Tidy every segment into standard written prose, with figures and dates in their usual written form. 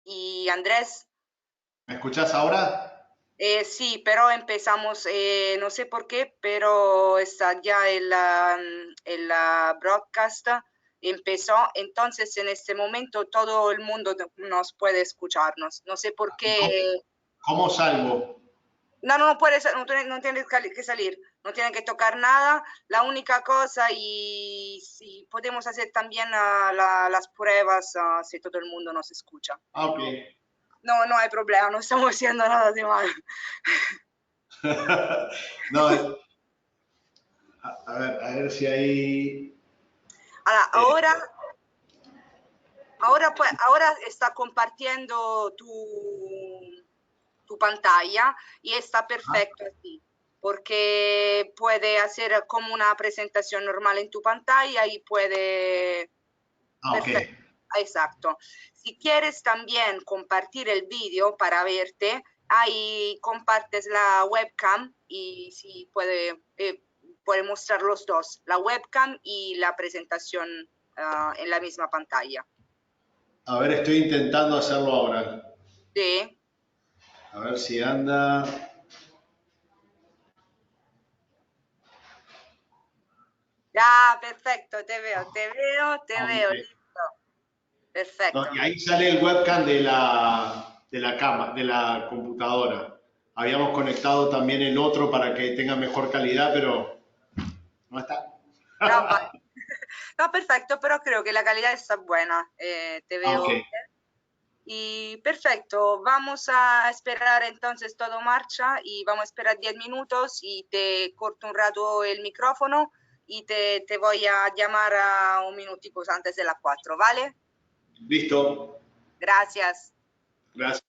y Andrés. ¿Me escuchás ahora? Sí, pero empezamos, no sé por qué, pero está ya el broadcast empezó, entonces en este momento todo el mundo nos puede escucharnos. No sé por ¿Y cómo, qué. cómo salgo? No, no puedes, no tienes que salir, no tienen que tocar nada. La única cosa, y si podemos hacer también las pruebas, si todo el mundo nos escucha. Ah, ok. No, no, no hay problema, no estamos haciendo nada de mal. No, a ver si hay... Ahora, eh, ahora está compartiendo tu pantalla y está ah, perfecto así, porque puede hacer como una presentación normal en tu pantalla y puede. ok. Perfecto, exacto. Si quieres también compartir el vídeo para verte, ahí compartes la webcam y si puede mostrar los dos, la webcam y la presentación en la misma pantalla. A ver, estoy intentando hacerlo ahora. Sí, A ver si anda. ya, perfecto, te veo, te veo, te Ok. veo, listo, No, perfecto. y ahí sale el webcam de la cama, de la computadora. Habíamos conectado también el otro para que tenga mejor calidad, pero no está. No, no, perfecto, pero creo que la calidad está buena, te Ah, ok. veo. Y perfecto, vamos a esperar entonces todo marcha y vamos a esperar 10 minutos y te corto un rato el micrófono y te voy a llamar a un minutico antes de las 4, ¿vale? Listo. Gracias. Gracias.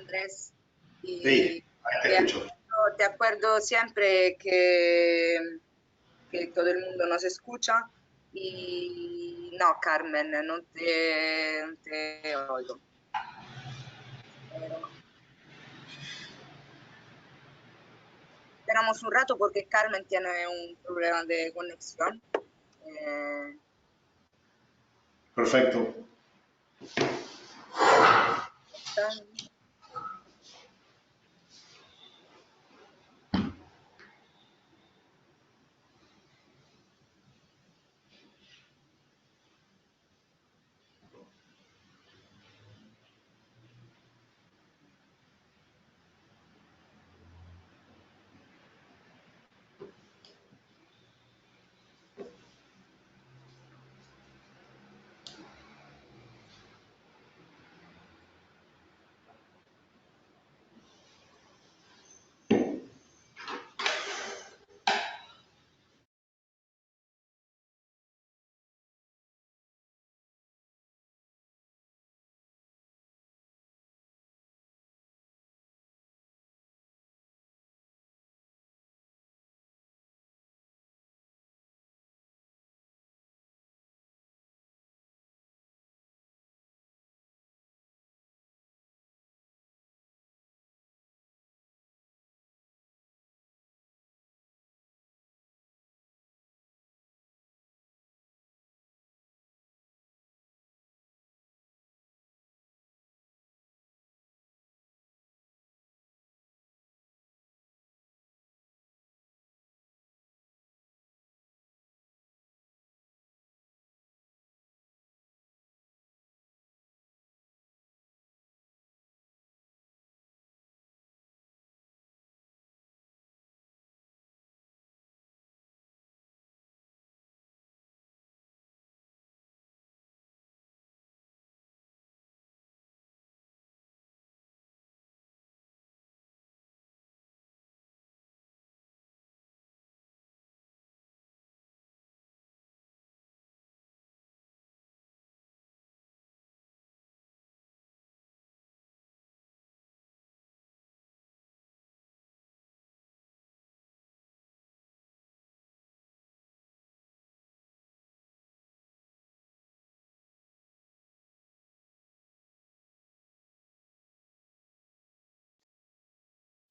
Andrés. Y Sí, ahí te escucho. te acuerdo siempre que todo el mundo nos escucha. Y no, Carmen, no te oigo. Esperamos un rato porque Carmen tiene un problema de conexión. Perfecto.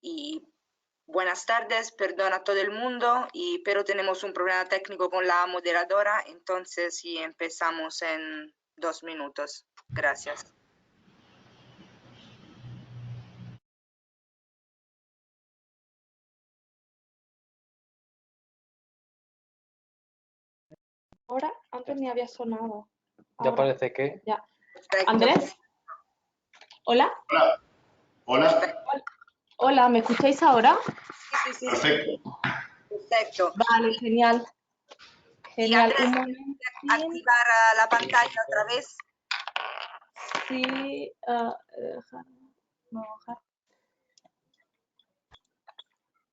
Y buenas tardes, perdón a todo el mundo, pero tenemos un problema técnico con la moderadora, entonces sí empezamos en 2 minutos. Gracias. Ahora, antes ni había sonado. Ya Ahora, parece que... ya. Perfecto. ¿Andrés? ¿Hola? Hola. Hola. Hola, ¿me escucháis ahora? Sí, sí, sí. Perfecto. Perfecto. Vale, genial. Y Genial. Andrés, Un momentín. activar la pantalla otra vez. Sí. No,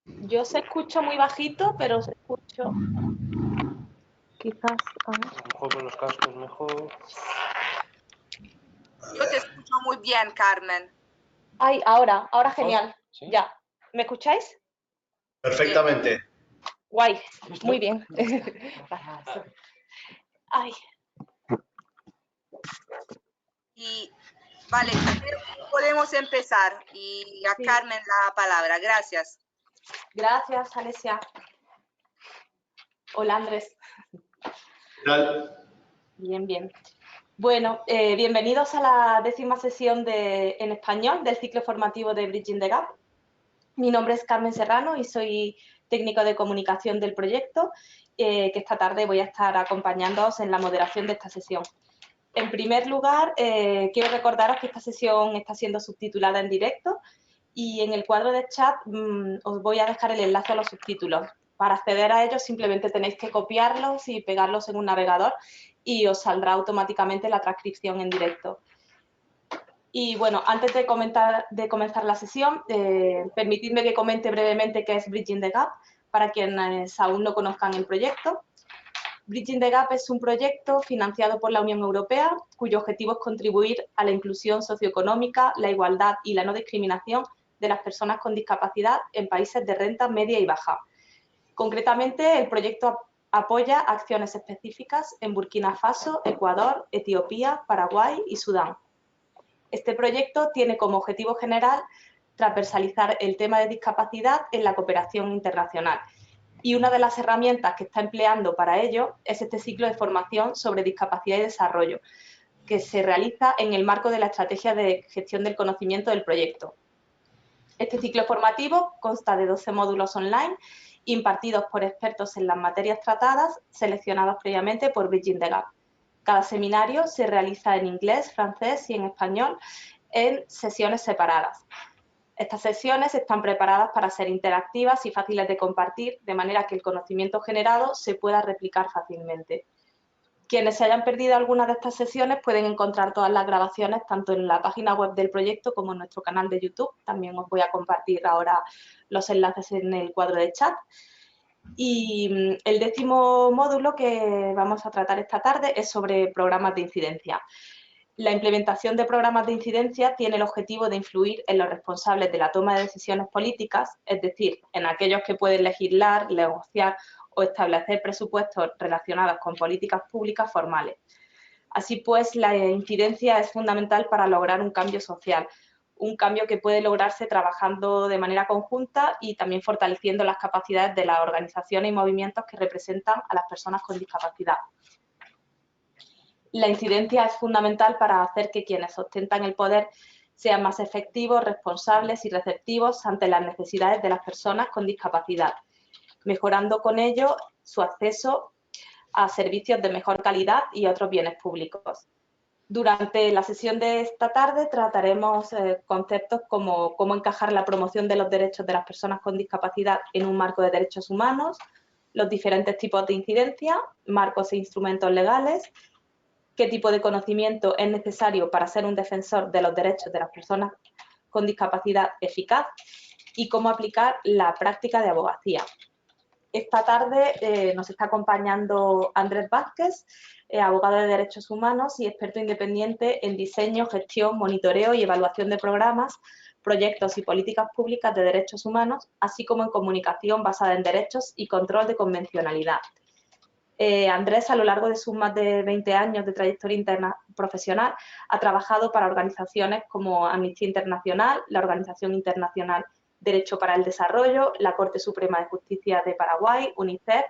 yo se escucho muy bajito, pero se escucho. Quizás. A ver. A lo mejor con los cascos mejor. Yo te escucho muy bien, Carmen. Ay, ahora genial. ¿Sí? Ya. ¿Me escucháis? Perfectamente. Guay, muy bien. Ay. Y vale, creo que podemos empezar. Y a Sí. Carmen la palabra. Gracias. Gracias, Alesia. Hola, Andrés. ¿Qué tal? Bien, bien. Bueno, bienvenidos a la 10ª sesión en español del ciclo formativo de Bridging the Gap. Mi nombre es Carmen Serrano y soy técnico de comunicación del proyecto, que esta tarde voy a estar acompañándoos en la moderación de esta sesión. En primer lugar, quiero recordaros que esta sesión está siendo subtitulada en directo y en el cuadro de chat os voy a dejar el enlace a los subtítulos. Para acceder a ellos simplemente tenéis que copiarlos y pegarlos en un navegador y os saldrá automáticamente la transcripción en directo. Y bueno, antes de comenzar la sesión, permitidme que comente brevemente qué es Bridging the Gap, para quienes aún no conozcan el proyecto. Bridging the Gap es un proyecto financiado por la Unión Europea cuyo objetivo es contribuir a la inclusión socioeconómica, la igualdad y la no discriminación de las personas con discapacidad en países de renta media y baja. Concretamente, el proyecto apoya acciones específicas en Burkina Faso, Ecuador, Etiopía, Paraguay y Sudán. Este proyecto tiene como objetivo general transversalizar el tema de discapacidad en la cooperación internacional. Y una de las herramientas que está empleando para ello es este ciclo de formación sobre discapacidad y desarrollo, que se realiza en el marco de la estrategia de gestión del conocimiento del proyecto. Este ciclo formativo consta de 12 módulos online impartidos por expertos en las materias tratadas, seleccionados previamente por Bridging the Gap. Cada seminario se realiza en inglés, francés y en español en sesiones separadas. Estas sesiones están preparadas para ser interactivas y fáciles de compartir, de manera que el conocimiento generado se pueda replicar fácilmente. Quienes se hayan perdido alguna de estas sesiones pueden encontrar todas las grabaciones tanto en la página web del proyecto como en nuestro canal de YouTube. También os voy a compartir ahora los enlaces en el cuadro de chat. Y el 10º módulo que vamos a tratar esta tarde es sobre programas de incidencia. La implementación de programas de incidencia tiene el objetivo de influir en los responsables de la toma de decisiones políticas, es decir, en aquellos que pueden legislar, negociar o establecer presupuestos relacionados con políticas públicas formales. Así pues, la incidencia es fundamental para lograr un cambio social, un cambio que puede lograrse trabajando de manera conjunta y también fortaleciendo las capacidades de las organizaciones y movimientos que representan a las personas con discapacidad. La incidencia es fundamental para hacer que quienes ostentan el poder sean más efectivos, responsables y receptivos ante las necesidades de las personas con discapacidad, mejorando con ello su acceso a servicios de mejor calidad y otros bienes públicos. Durante la sesión de esta tarde trataremos conceptos como cómo encajar la promoción de los derechos de las personas con discapacidad en un marco de derechos humanos, los diferentes tipos de incidencia, marcos e instrumentos legales, qué tipo de conocimiento es necesario para ser un defensor de los derechos de las personas con discapacidad eficaz y cómo aplicar la práctica de abogacía. Esta tarde nos está acompañando Andrés Vázquez, abogado de derechos humanos y experto independiente en diseño, gestión, monitoreo y evaluación de programas, proyectos y políticas públicas de derechos humanos, así como en comunicación basada en derechos y control de convencionalidad. Andrés, a lo largo de sus más de 20 años de trayectoria profesional, ha trabajado para organizaciones como Amnistía Internacional, la Organización Internacional Derecho para el Desarrollo, la Corte Suprema de Justicia de Paraguay, UNICEF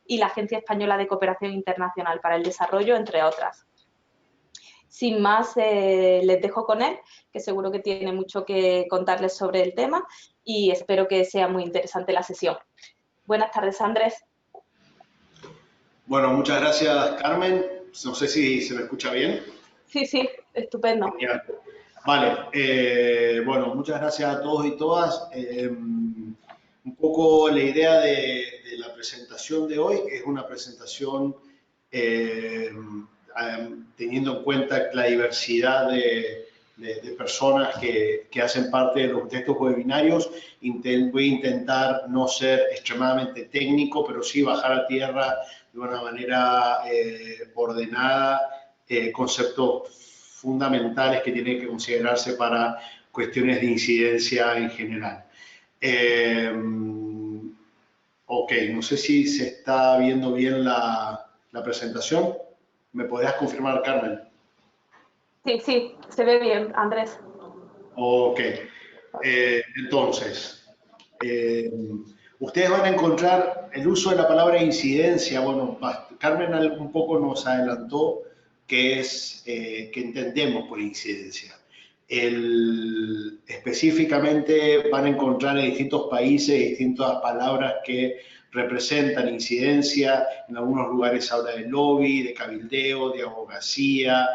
y la Agencia Española de Cooperación Internacional para el Desarrollo, entre otras. Sin más, les dejo con él, que seguro que tiene mucho que contarles sobre el tema y espero que sea muy interesante la sesión. Buenas tardes, Andrés. Bueno, muchas gracias, Carmen. No sé si se me escucha bien. Sí, sí, estupendo. Genial. Vale, bueno, muchas gracias a todos y todas. Un poco la idea de la presentación de hoy es una presentación teniendo en cuenta la diversidad de personas que hacen parte de estos webinarios. Voy a intentar no ser extremadamente técnico, pero sí bajar a tierra de una manera ordenada conceptos fundamentales que tienen que considerarse para cuestiones de incidencia en general. Ok, no sé si se está viendo bien la presentación. ¿Me podrías confirmar, Carmen? Sí, sí, se ve bien, Andrés. Ok, entonces, ustedes van a encontrar el uso de la palabra incidencia. Bueno, Carmen un poco nos adelantó qué es, qué entendemos por incidencia. Específicamente van a encontrar en distintos países distintas palabras que representan incidencia. En algunos lugares habla de lobby, de cabildeo, de abogacía,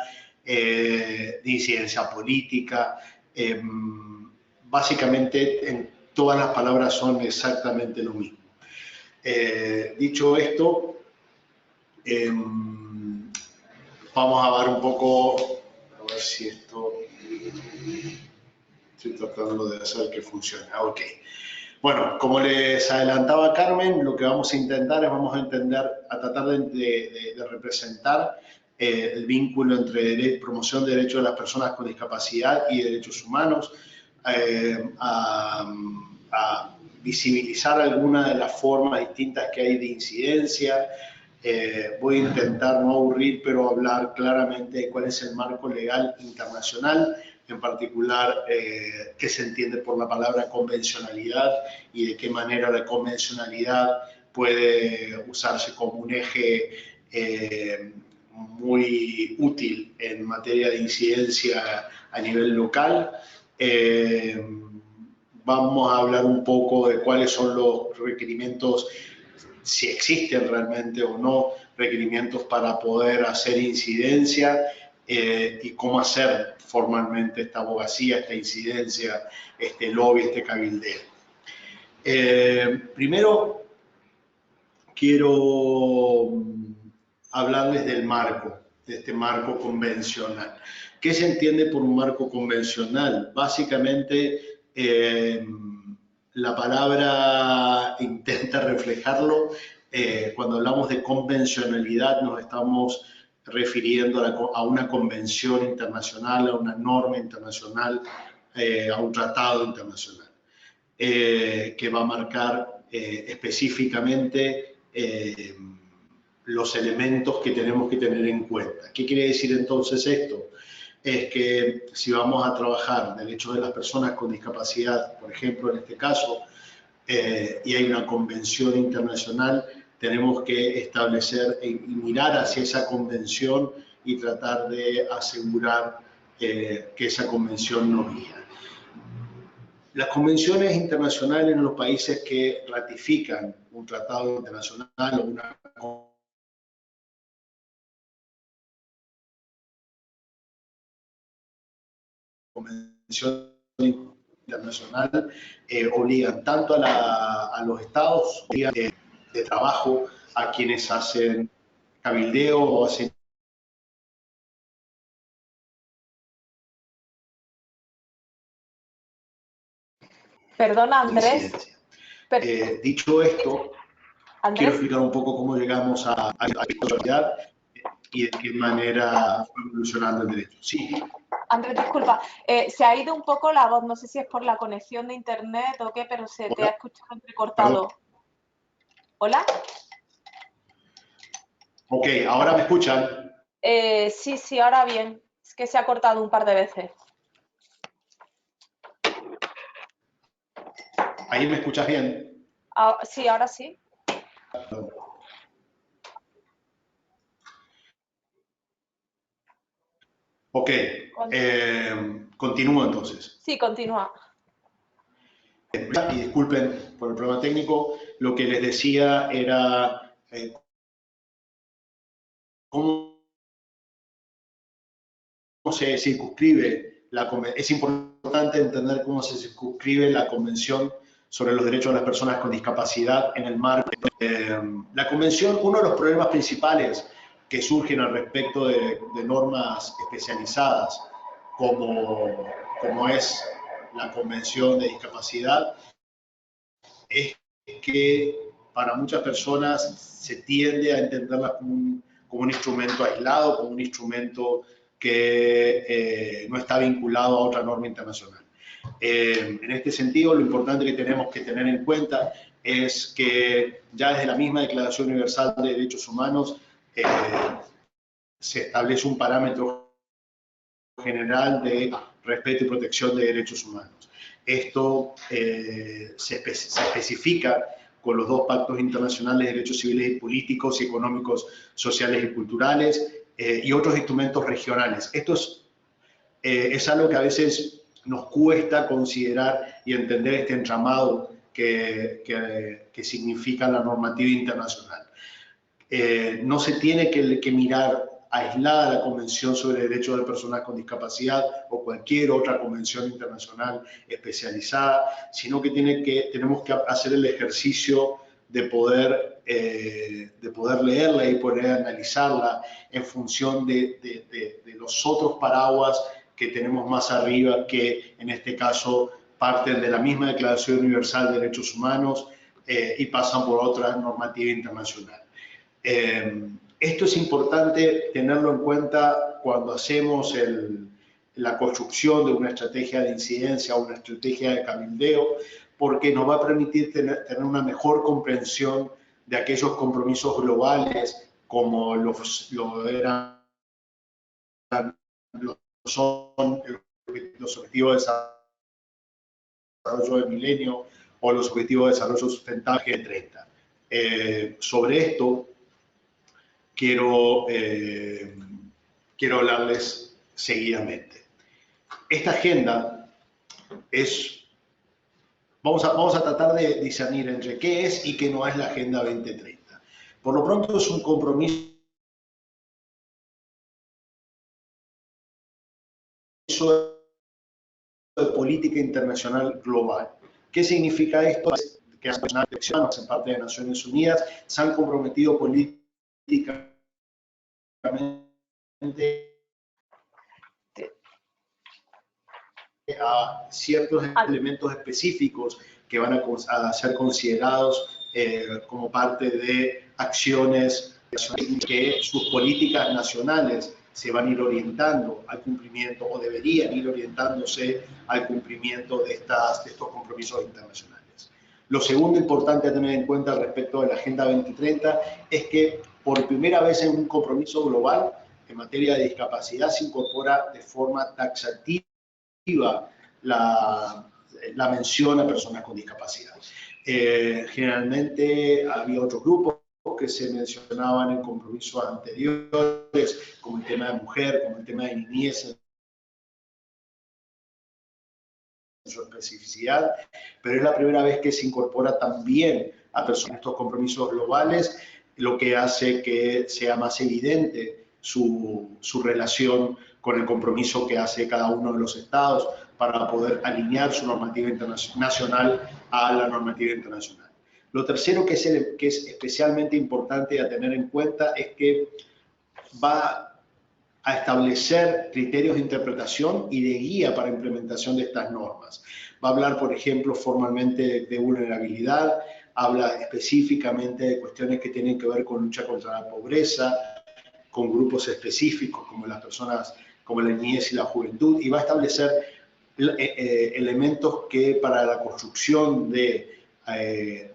de incidencia política. Básicamente en todas las palabras son exactamente lo mismo. Dicho esto, vamos a ver un poco, a ver si esto, estoy tratando de hacer que funcione. Ok. Bueno, como les adelantaba Carmen, lo que vamos a intentar es tratar de representar el vínculo entre promoción de derechos de las personas con discapacidad y derechos humanos, a visibilizar algunas de las formas distintas que hay de incidencia. Voy a intentar no aburrir, pero hablar claramente de cuál es el marco legal internacional, en particular qué se entiende por la palabra convencionalidad y de qué manera la convencionalidad puede usarse como un eje muy útil en materia de incidencia a nivel local. Vamos a hablar un poco de cuáles son los requerimientos, si existen realmente o no requerimientos para poder hacer incidencia y cómo hacer formalmente esta abogacía, esta incidencia, este lobby, este cabildeo. Primero, quiero hablarles del marco, de este marco convencional. ¿Qué se entiende por un marco convencional? Básicamente, la palabra intenta reflejarlo. Cuando hablamos de convencionalidad nos estamos refiriendo a una convención internacional, a una norma internacional, a un tratado internacional, que va a marcar específicamente los elementos que tenemos que tener en cuenta. ¿Qué quiere decir entonces esto? Es que si vamos a trabajar derechos de las personas con discapacidad, por ejemplo, en este caso, y hay una convención internacional, tenemos que establecer y mirar hacia esa convención y tratar de asegurar que esa convención no guía. Las convenciones internacionales en los países que ratifican un tratado internacional o una convención internacional obligan tanto a los estados de trabajo, a quienes hacen cabildeo o hacen Perdona, Andrés. Dicho esto, Andrés, quiero explicar un poco cómo llegamos a la actualidad y de qué manera fue evolucionando el derecho. Sí. Andrés, disculpa, se ha ido un poco la voz, no sé si es por la conexión de internet o qué, pero se te ha escuchado entrecortado. Perdón. ¿Hola? Ok, ¿ahora me escuchan? Sí, ahora bien. Es que se ha cortado un par de veces. ¿Ahí me escuchas bien? Sí, ahora sí. Perdón. Ok, continúo entonces. Sí, continúa. Y disculpen por el problema técnico, lo que les decía era cómo se circunscribe es importante entender cómo se circunscribe la Convención sobre los Derechos de las Personas con Discapacidad en el marco. La Convención, uno de los problemas principales que surgen al respecto de normas especializadas, como es la Convención de Discapacidad, es que para muchas personas se tiende a entenderla como un instrumento aislado, como un instrumento que no está vinculado a otra norma internacional. En este sentido, lo importante que tenemos que tener en cuenta es que ya desde la misma Declaración Universal de Derechos Humanos se establece un parámetro general de respeto y protección de derechos humanos. Esto se especifica con los dos pactos internacionales de derechos civiles y políticos y económicos, sociales y culturales y otros instrumentos regionales. Esto es algo que a veces nos cuesta considerar y entender este entramado que significa la normativa internacional. No se tiene que mirar aislada la Convención sobre Derechos de Personas con Discapacidad o cualquier otra convención internacional especializada, sino que tenemos que hacer el ejercicio de poder leerla y poder analizarla en función de los otros paraguas que tenemos más arriba, que en este caso parten de la misma Declaración Universal de Derechos Humanos y pasan por otra normativa internacional. Esto es importante tenerlo en cuenta cuando hacemos la construcción de una estrategia de incidencia o una estrategia de cabildeo, porque nos va a permitir tener una mejor comprensión de aquellos compromisos globales como son los objetivos de desarrollo del milenio o los objetivos de desarrollo sustentable de 30. Sobre esto quiero hablarles seguidamente. Esta agenda es, vamos a tratar de discernir entre qué es y qué no es la Agenda 2030. Por lo pronto es un compromiso de política internacional global. ¿Qué significa esto? Que las naciones en parte de Naciones Unidas se han comprometido políticamente a ciertos elementos específicos que van a ser considerados como parte de acciones que sus políticas nacionales se van a ir orientando al cumplimiento o deberían ir orientándose al cumplimiento de estos compromisos internacionales. Lo segundo importante a tener en cuenta respecto de la Agenda 2030 es que por primera vez en un compromiso global en materia de discapacidad se incorpora de forma taxativa la mención a personas con discapacidad. Generalmente había otros grupos que se mencionaban en compromisos anteriores, como el tema de mujer, como el tema de niñez, en su especificidad, pero es la primera vez que se incorpora también a personas en estos compromisos globales, lo que hace que sea más evidente su relación con el compromiso que hace cada uno de los estados para poder alinear su normativa internacional a la normativa internacional. Lo tercero que es especialmente importante a tener en cuenta es que va a establecer criterios de interpretación y de guía para implementación de estas normas. Va a hablar, por ejemplo, formalmente de vulnerabilidad, habla específicamente de cuestiones que tienen que ver con lucha contra la pobreza, con grupos específicos como las personas, como la niñez y la juventud, y va a establecer elementos que para la construcción de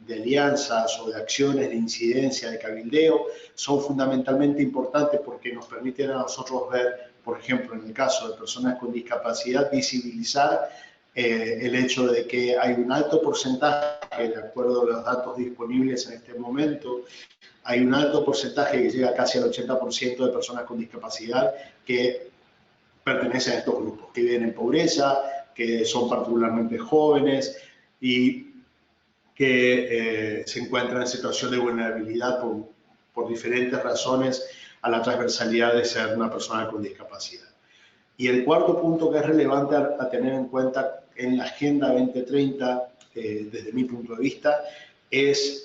alianzas o de acciones de incidencia, de cabildeo, son fundamentalmente importantes porque nos permiten a nosotros ver, por ejemplo, en el caso de personas con discapacidad, visibilizar el hecho de que hay un alto porcentaje, de acuerdo a los datos disponibles en este momento, hay un alto porcentaje que llega casi al 80% de personas con discapacidad que pertenecen a estos grupos, que viven en pobreza, que son particularmente jóvenes y que se encuentran en situación de vulnerabilidad por diferentes razones a la transversalidad de ser una persona con discapacidad. Y el cuarto punto que es relevante a tener en cuenta en la Agenda 2030, desde mi punto de vista, es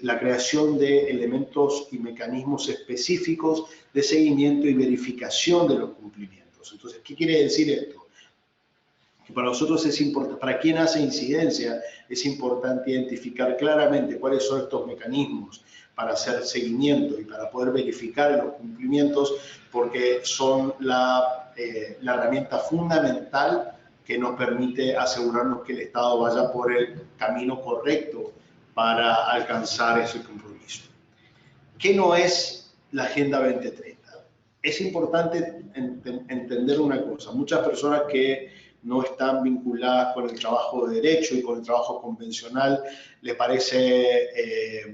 la creación de elementos y mecanismos específicos de seguimiento y verificación de los cumplimientos. Entonces, ¿qué quiere decir esto? Que para nosotros es importante, para quien hace incidencia, es importante identificar claramente cuáles son estos mecanismos para hacer seguimiento y para poder verificar los cumplimientos, porque son la herramienta fundamental que nos permite asegurarnos que el Estado vaya por el camino correcto para alcanzar ese compromiso. ¿Qué no es la Agenda 2030? Es importante entender una cosa. Muchas personas que no están vinculadas con el trabajo de derecho y con el trabajo convencional, les parece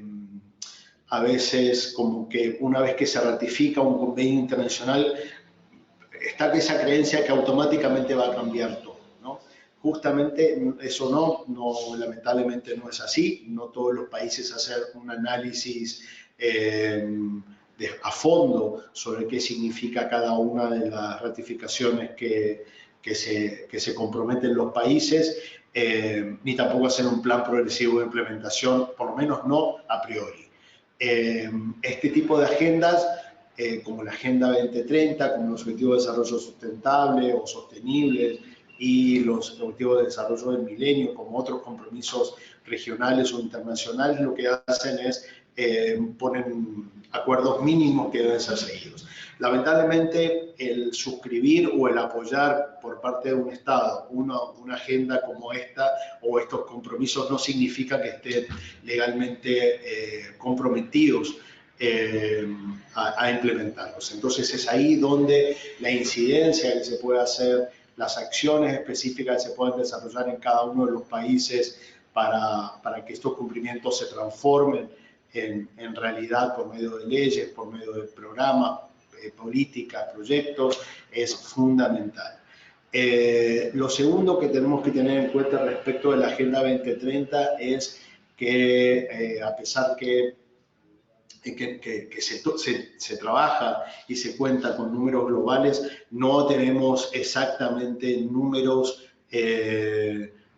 a veces como que una vez que se ratifica un convenio internacional, está esa creencia que automáticamente va a cambiar todo, ¿no? Justamente eso lamentablemente no es así. No todos los países hacen un análisis a fondo sobre qué significa cada una de las ratificaciones que se comprometen los países, ni tampoco hacer un plan progresivo de implementación, por lo menos no a priori. Este tipo de agendas, como la Agenda 2030, como los Objetivos de Desarrollo Sustentable o Sostenibles, y los Objetivos de Desarrollo del Milenio, como otros compromisos regionales o internacionales, lo que hacen es ponen acuerdos mínimos que deben ser seguidos. Lamentablemente, el suscribir o el apoyar por parte de un Estado una agenda como esta o estos compromisos no significa que estén legalmente comprometidos a implementarlos. Entonces, es ahí donde la incidencia que se puede hacer, las acciones específicas que se pueden desarrollar en cada uno de los países para que estos cumplimientos se transformen en realidad por medio de leyes, por medio de programas, políticas, proyectos, es fundamental. Lo segundo que tenemos que tener en cuenta respecto de la Agenda 2030 es que a pesar que se trabaja y se cuenta con números globales, no tenemos exactamente números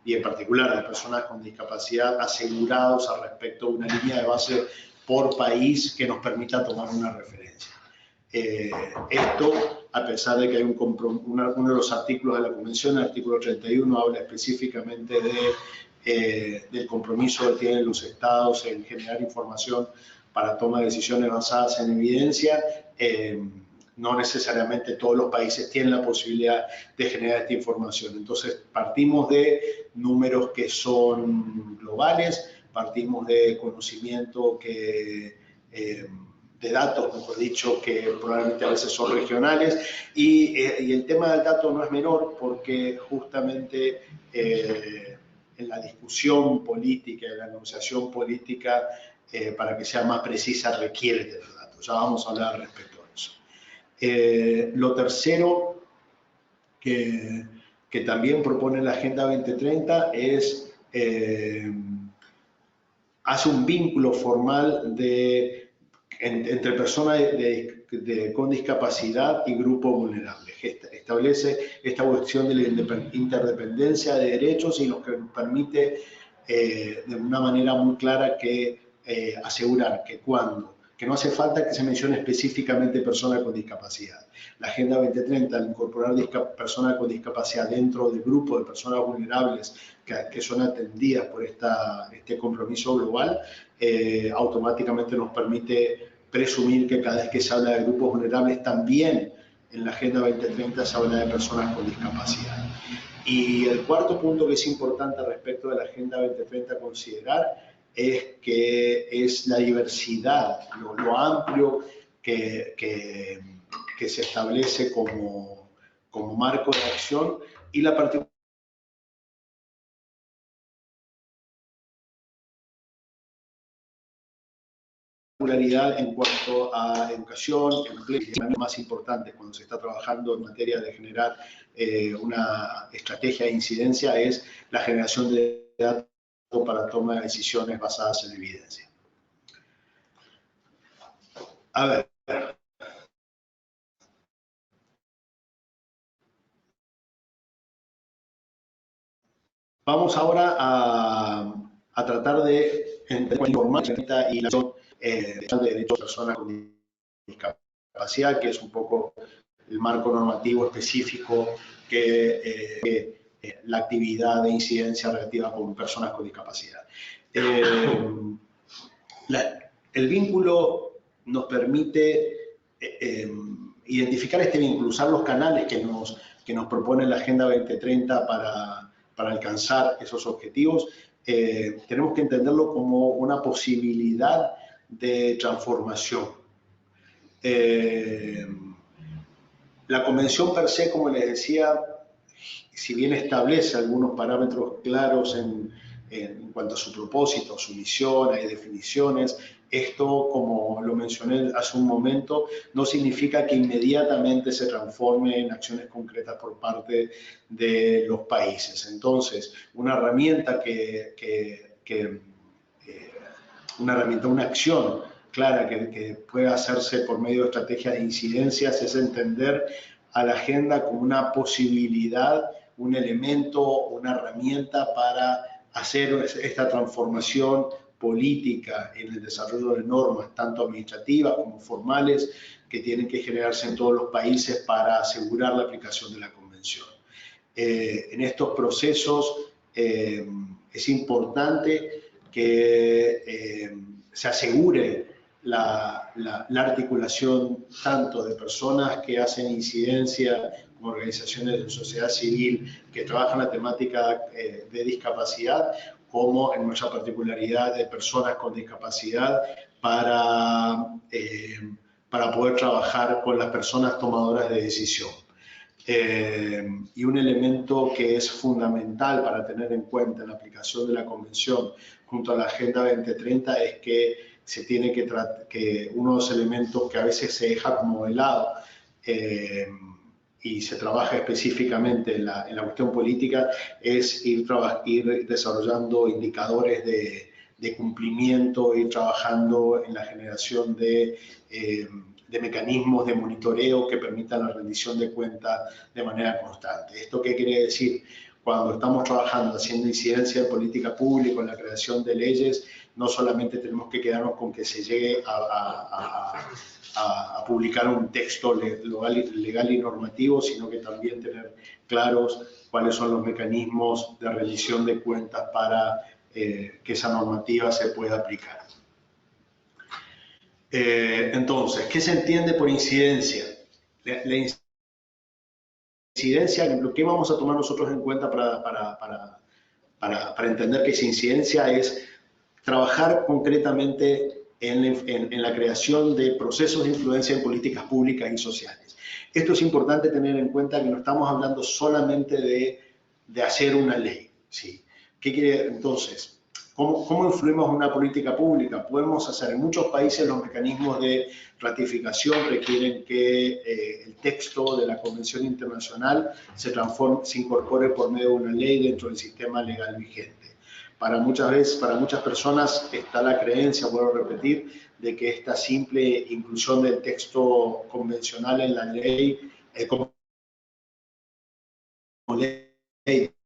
y en particular de personas con discapacidad asegurados al respecto de una línea de base por país que nos permita tomar una referencia. Esto, a pesar de que hay uno de los artículos de la Convención, el artículo 31, habla específicamente del compromiso que tienen los estados en generar información para toma de decisiones basadas en evidencia, no necesariamente todos los países tienen la posibilidad de generar esta información. Entonces, partimos de números que son globales, partimos de conocimiento de datos, mejor dicho, que probablemente a veces son regionales, y el tema del dato no es menor porque justamente en la discusión política, en la negociación política, para que sea más precisa, requiere tener datos. Ya vamos a hablar respecto a eso. Lo tercero que también propone la Agenda 2030 es hace un vínculo formal entre personas con discapacidad y grupos vulnerables. Establece esta cuestión de la interdependencia de derechos y lo que nos permite de una manera muy clara asegurar que no hace falta que se mencione específicamente personas con discapacidad. La Agenda 2030, al incorporar personas con discapacidad dentro del grupo de personas vulnerables que son atendidas por este compromiso global, automáticamente nos permite presumir que cada vez que se habla de grupos vulnerables, también en la Agenda 2030 se habla de personas con discapacidad. Y el cuarto punto que es importante respecto de la Agenda 2030 a considerar es que es la diversidad, lo amplio que se establece como marco de acción y la particularidad en cuanto a educación, empleo, y lo más importante cuando se está trabajando en materia de generar una estrategia de incidencia es la generación de datos para toma de decisiones basadas en evidencia. A ver. Vamos ahora a tratar de informar y la de derechos de personas con discapacidad, que es un poco el marco normativo específico que la actividad de incidencia relativa con personas con discapacidad. El vínculo nos permite identificar este vínculo, usar los canales que nos propone la Agenda 2030 para alcanzar esos objetivos. Tenemos que entenderlo como una posibilidad de transformación. La convención per se, como les decía, si bien establece algunos parámetros claros en cuanto a su propósito, su misión, hay definiciones, esto, como lo mencioné hace un momento, no significa que inmediatamente se transforme en acciones concretas por parte de los países. Entonces, una acción clara que pueda hacerse por medio de estrategias de incidencias es entender a la agenda como una posibilidad, un elemento, una herramienta para hacer esta transformación política en el desarrollo de normas, tanto administrativas como formales, que tienen que generarse en todos los países para asegurar la aplicación de la Convención. En estos procesos es importante que se asegure la articulación tanto de personas que hacen incidencia como organizaciones de sociedad civil que trabajan la temática de discapacidad, como en nuestra particularidad de personas con discapacidad para poder trabajar con las personas tomadoras de decisión. Y un elemento que es fundamental para tener en cuenta en la aplicación de la Convención junto a la Agenda 2030 es que se tiene que uno de los elementos que a veces se deja como de lado y se trabaja específicamente en la cuestión política es ir desarrollando indicadores de cumplimiento, ir trabajando en la generación de mecanismos de monitoreo que permitan la rendición de cuentas de manera constante. ¿Esto qué quiere decir? Cuando estamos trabajando, haciendo incidencia en política pública, en la creación de leyes, no solamente tenemos que quedarnos con que se llegue a publicar un texto legal y normativo, sino que también tener claros cuáles son los mecanismos de rendición de cuentas para que esa normativa se pueda aplicar. Entonces, ¿qué se entiende por incidencia? La incidencia, lo que vamos a tomar nosotros en cuenta para entender que esa incidencia es trabajar concretamente en la creación de procesos de influencia en políticas públicas y sociales. Esto es importante tener en cuenta que no estamos hablando solamente de hacer una ley, ¿sí? ¿Qué quiere entonces? ¿Cómo influimos en una política pública? Podemos hacer, en muchos países los mecanismos de ratificación requieren que el texto de la Convención Internacional se incorpore por medio de una ley dentro del sistema legal vigente. Para muchas personas está la creencia, vuelvo a repetir, de que esta simple inclusión del texto convencional en la ley, como ley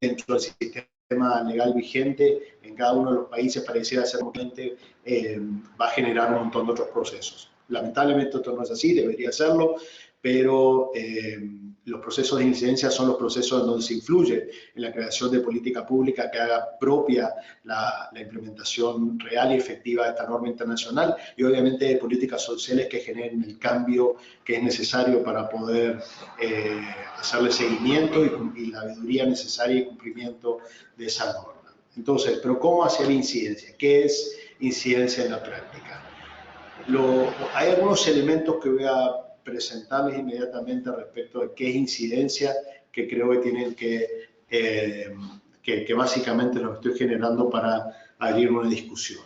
dentro del sistema legal vigente en cada uno de los países pareciera ser va a generar un montón de otros procesos. Lamentablemente esto no es así, debería serlo, pero los procesos de incidencia son los procesos en donde se influye en la creación de política pública que haga propia la implementación real y efectiva de esta norma internacional y obviamente de políticas sociales que generen el cambio que es necesario para poder hacerle seguimiento y la veeduría necesaria y cumplimiento de esa norma. Entonces, ¿pero cómo hacer incidencia? ¿Qué es incidencia en la práctica? Hay algunos elementos que voy a presentarles inmediatamente respecto de qué es incidencia, que creo que tienen que básicamente lo estoy generando para abrir una discusión.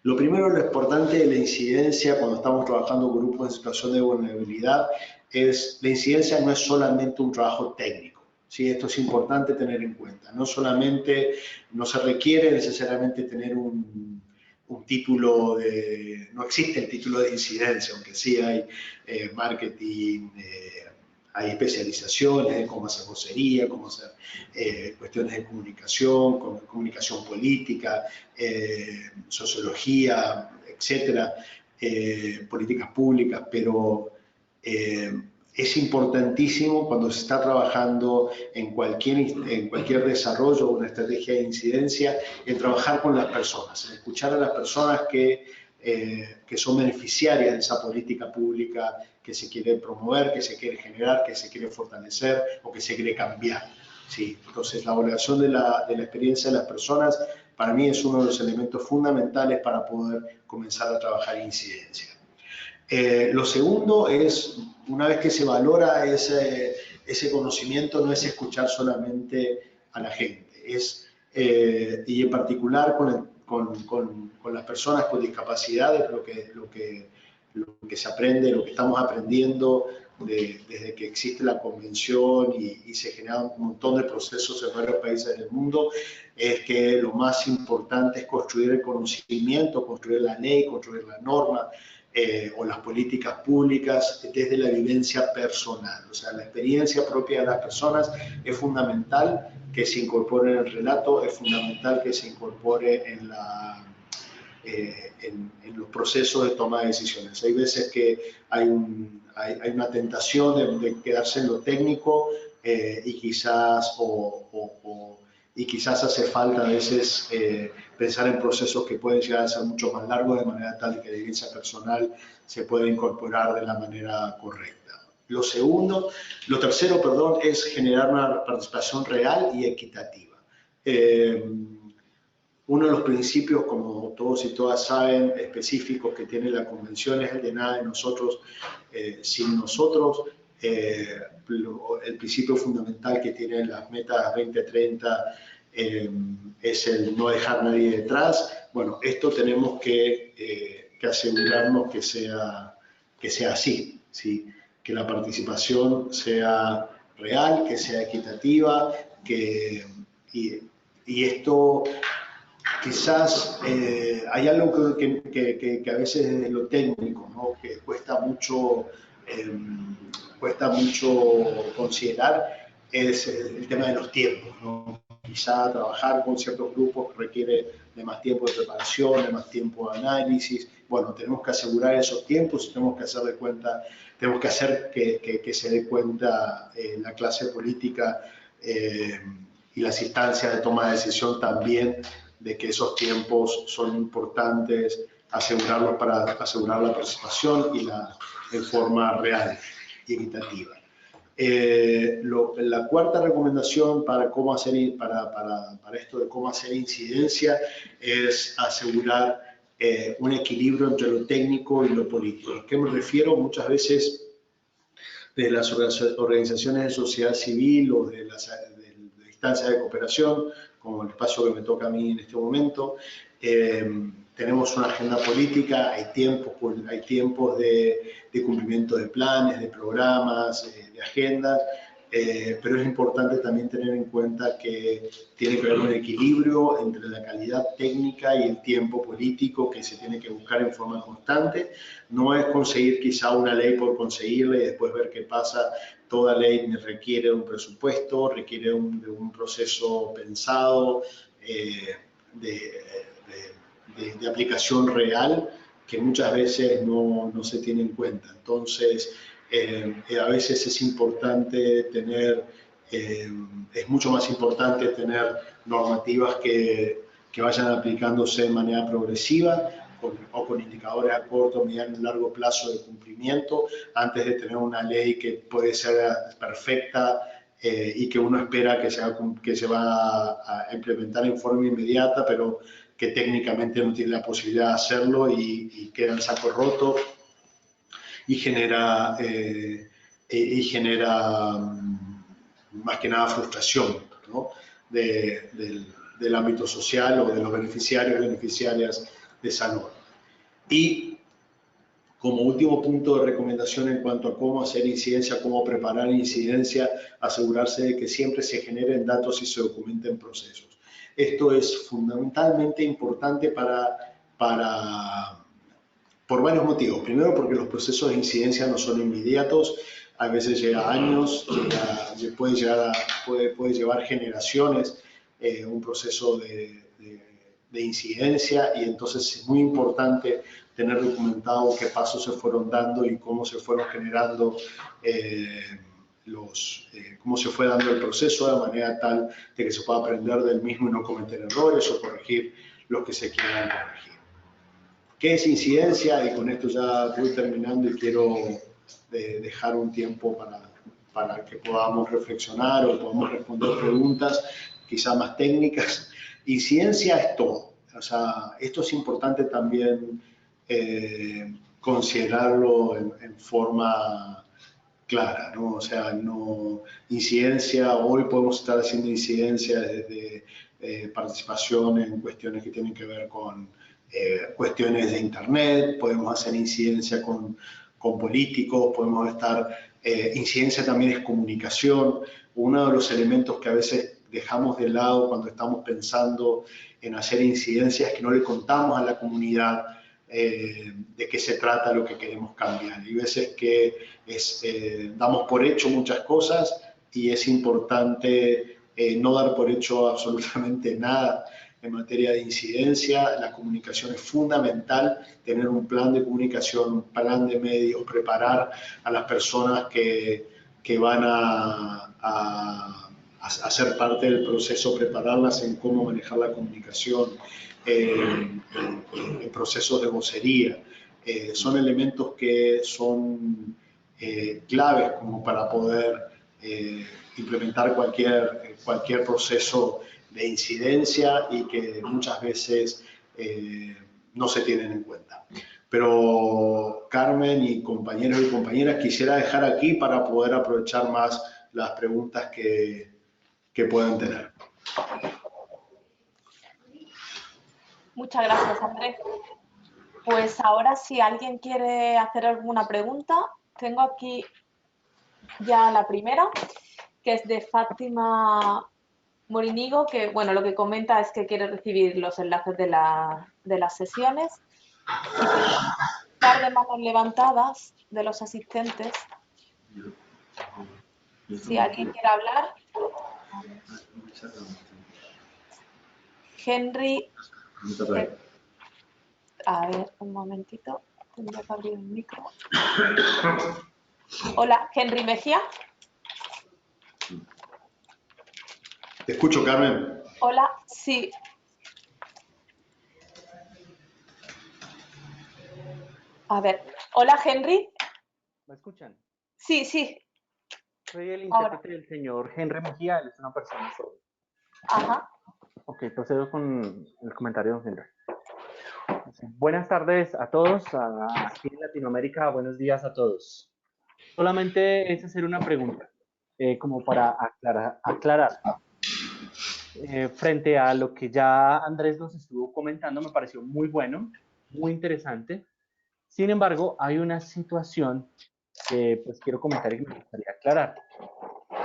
Lo primero, lo importante de la incidencia cuando estamos trabajando con grupos en situación de vulnerabilidad es la incidencia no es solamente un trabajo técnico. ¿Sí? Esto es importante tener en cuenta. No se requiere necesariamente tener un título no existe el título de incidencia, aunque sí hay marketing, hay especializaciones de cómo hacer vocería, cómo hacer cuestiones de comunicación política, sociología, etcétera, políticas públicas, pero es importantísimo cuando se está trabajando en cualquier desarrollo o una estrategia de incidencia, en trabajar con las personas, en escuchar a las personas que son beneficiarias de esa política pública que se quiere promover, que se quiere generar, que se quiere fortalecer o que se quiere cambiar. ¿Sí? Entonces, la valoración de la experiencia de las personas para mí es uno de los elementos fundamentales para poder comenzar a trabajar incidencia. Lo segundo es, una vez que se valora ese conocimiento, no es escuchar solamente a la gente, y en particular con las personas con discapacidades, lo que se aprende, lo que estamos aprendiendo desde que existe la convención y se generan un montón de procesos en varios países del mundo, es que lo más importante es construir el conocimiento, construir la ley, construir la norma, o las políticas públicas desde la vivencia personal. O sea, la experiencia propia de las personas es fundamental que se incorpore en el relato, es fundamental que se incorpore en los procesos de toma de decisiones. Hay veces que hay una tentación de quedarse en lo técnico y quizás hace falta a veces pensar en procesos que pueden llegar a ser mucho más largos, de manera tal que la evidencia personal se pueda incorporar de la manera correcta. Lo tercero, perdón, es generar una participación real y equitativa. Uno de los principios, como todos y todas saben, específicos que tiene la Convención es el de nada de nosotros sin nosotros. El principio fundamental que tienen las metas 2030 es el no dejar a nadie detrás. Bueno, esto tenemos que asegurarnos que sea así, ¿sí? Que la participación sea real, que sea equitativa, y esto quizás hay algo que a veces desde lo técnico, ¿no? Que cuesta mucho considerar, es el tema de los tiempos, ¿no? Quizá trabajar con ciertos grupos requiere de más tiempo de preparación, de más tiempo de análisis. Bueno, tenemos que asegurar esos tiempos, tenemos que hacer que se dé cuenta la clase política y las instancias de toma de decisión también, de que esos tiempos son importantes, asegurarlos para asegurar la participación en forma real y equitativa. La cuarta recomendación para esto de cómo hacer incidencia es asegurar un equilibrio entre lo técnico y lo político. ¿A qué me refiero? Muchas veces de las organizaciones de sociedad civil o de las instancias de cooperación, como el espacio que me toca a mí en este momento, tenemos una agenda política, hay tiempos de cumplimiento de planes, de programas, de agendas, pero es importante también tener en cuenta que tiene que haber un equilibrio entre la calidad técnica y el tiempo político que se tiene que buscar en forma constante. No es conseguir quizá una ley por conseguirla y después ver qué pasa. Toda ley requiere un presupuesto, requiere de un proceso pensado, de aplicación real, que muchas veces no se tiene en cuenta. Entonces, a veces es importante es mucho más importante tener normativas que vayan aplicándose de manera progresiva o con indicadores a corto, mediano y largo plazo de cumplimiento, antes de tener una ley que puede ser perfecta y que uno espera que se va a implementar en forma inmediata, pero que técnicamente no tiene la posibilidad de hacerlo y queda en saco roto y genera más que nada frustración, ¿no? del ámbito social o de los beneficiarios y beneficiarias de esa norma. Y como último punto de recomendación en cuanto a cómo hacer incidencia, cómo preparar incidencia, asegurarse de que siempre se generen datos y se documenten procesos. Esto es fundamentalmente importante por varios motivos. Primero, porque los procesos de incidencia no son inmediatos, a veces llega años, puede llevar generaciones un proceso de incidencia, y entonces es muy importante tener documentado qué pasos se fueron dando y cómo se fueron generando cómo se fue dando el proceso, de manera tal de que se pueda aprender del mismo y no cometer errores o corregir los que se quieran corregir. ¿Qué es incidencia? Y con esto ya voy terminando y quiero dejar un tiempo para que podamos reflexionar o podamos responder preguntas quizá más técnicas. Incidencia es todo. O sea, esto es importante también considerarlo en forma clara, ¿no? O sea, incidencia, hoy podemos estar haciendo incidencia desde participación en cuestiones que tienen que ver con cuestiones de internet, podemos hacer incidencia con políticos, podemos incidencia también es comunicación. Uno de los elementos que a veces dejamos de lado cuando estamos pensando en hacer incidencia es que no le contamos a la comunidad de qué se trata lo que queremos cambiar. Hay veces que damos por hecho muchas cosas y es importante no dar por hecho absolutamente nada en materia de incidencia. La comunicación es fundamental, tener un plan de comunicación, un plan de medios, preparar a las personas que que van a ser parte del proceso, prepararlas en cómo manejar la comunicación, en procesos de vocería. Son elementos que son claves como para poder implementar cualquier proceso de incidencia y que muchas veces no se tienen en cuenta. Pero Carmen y compañeros y compañeras, quisiera dejar aquí para poder aprovechar más las preguntas que puedan tener. Muchas gracias, Andrés. Pues ahora, si alguien quiere hacer alguna pregunta, tengo aquí ya la primera, que es de Fátima Morinigo, que bueno, lo que comenta es que quiere recibir los enlaces de las sesiones. Y tengo un par de manos levantadas de los asistentes. Si alguien quiere hablar. Henry. A ver, un momentito. Tendría que abrir el micro. Hola, Henry Mejía. Te escucho, Carmen. Hola, sí. A ver, hola, Henry. ¿Me escuchan? Sí, sí. Soy el intérprete del señor Henry Mejía, él es una persona sorda. Ajá. Ok, procedo con el comentario de don Henry. Buenas tardes a todos, aquí en Latinoamérica, buenos días a todos. Solamente es hacer una pregunta, como para aclarar. Frente a lo que ya Andrés nos estuvo comentando, me pareció muy bueno, muy interesante. Sin embargo, hay una situación que pues quiero comentar y me gustaría aclarar.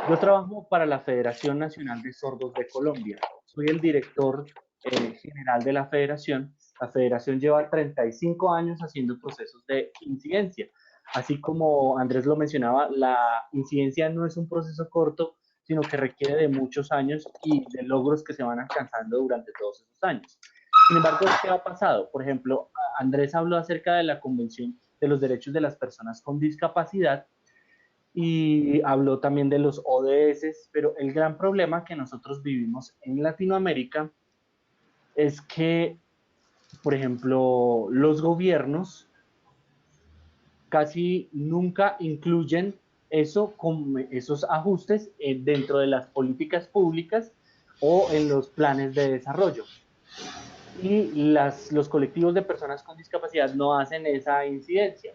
Yo trabajo para la Federación Nacional de Sordos de Colombia. Soy el director general de la federación. La federación lleva 35 años haciendo procesos de incidencia. Así como Andrés lo mencionaba, la incidencia no es un proceso corto, sino que requiere de muchos años y de logros que se van alcanzando durante todos esos años. Sin embargo, ¿qué ha pasado? Por ejemplo, Andrés habló acerca de la Convención de los Derechos de las Personas con Discapacidad y habló también de los ODS, pero el gran problema que nosotros vivimos en Latinoamérica es que, por ejemplo, los gobiernos casi nunca incluyen eso con esos ajustes dentro de las políticas públicas o en los planes de desarrollo. Y los colectivos de personas con discapacidad no hacen esa incidencia.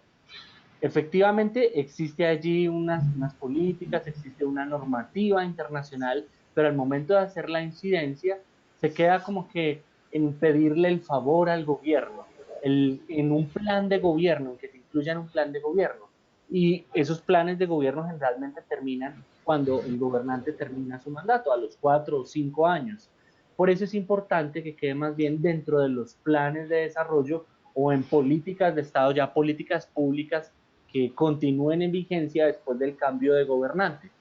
Efectivamente, existe allí unas políticas, existe una normativa internacional, pero al momento de hacer la incidencia, se queda como que en pedirle el favor al gobierno, en un plan de gobierno, en que se incluya en un plan de gobierno. Y esos planes de gobierno generalmente terminan cuando el gobernante termina su mandato, a los 4 o 5 años. Por eso es importante que quede más bien dentro de los planes de desarrollo o en políticas de Estado, ya políticas públicas que continúen en vigencia después del cambio de gobernante.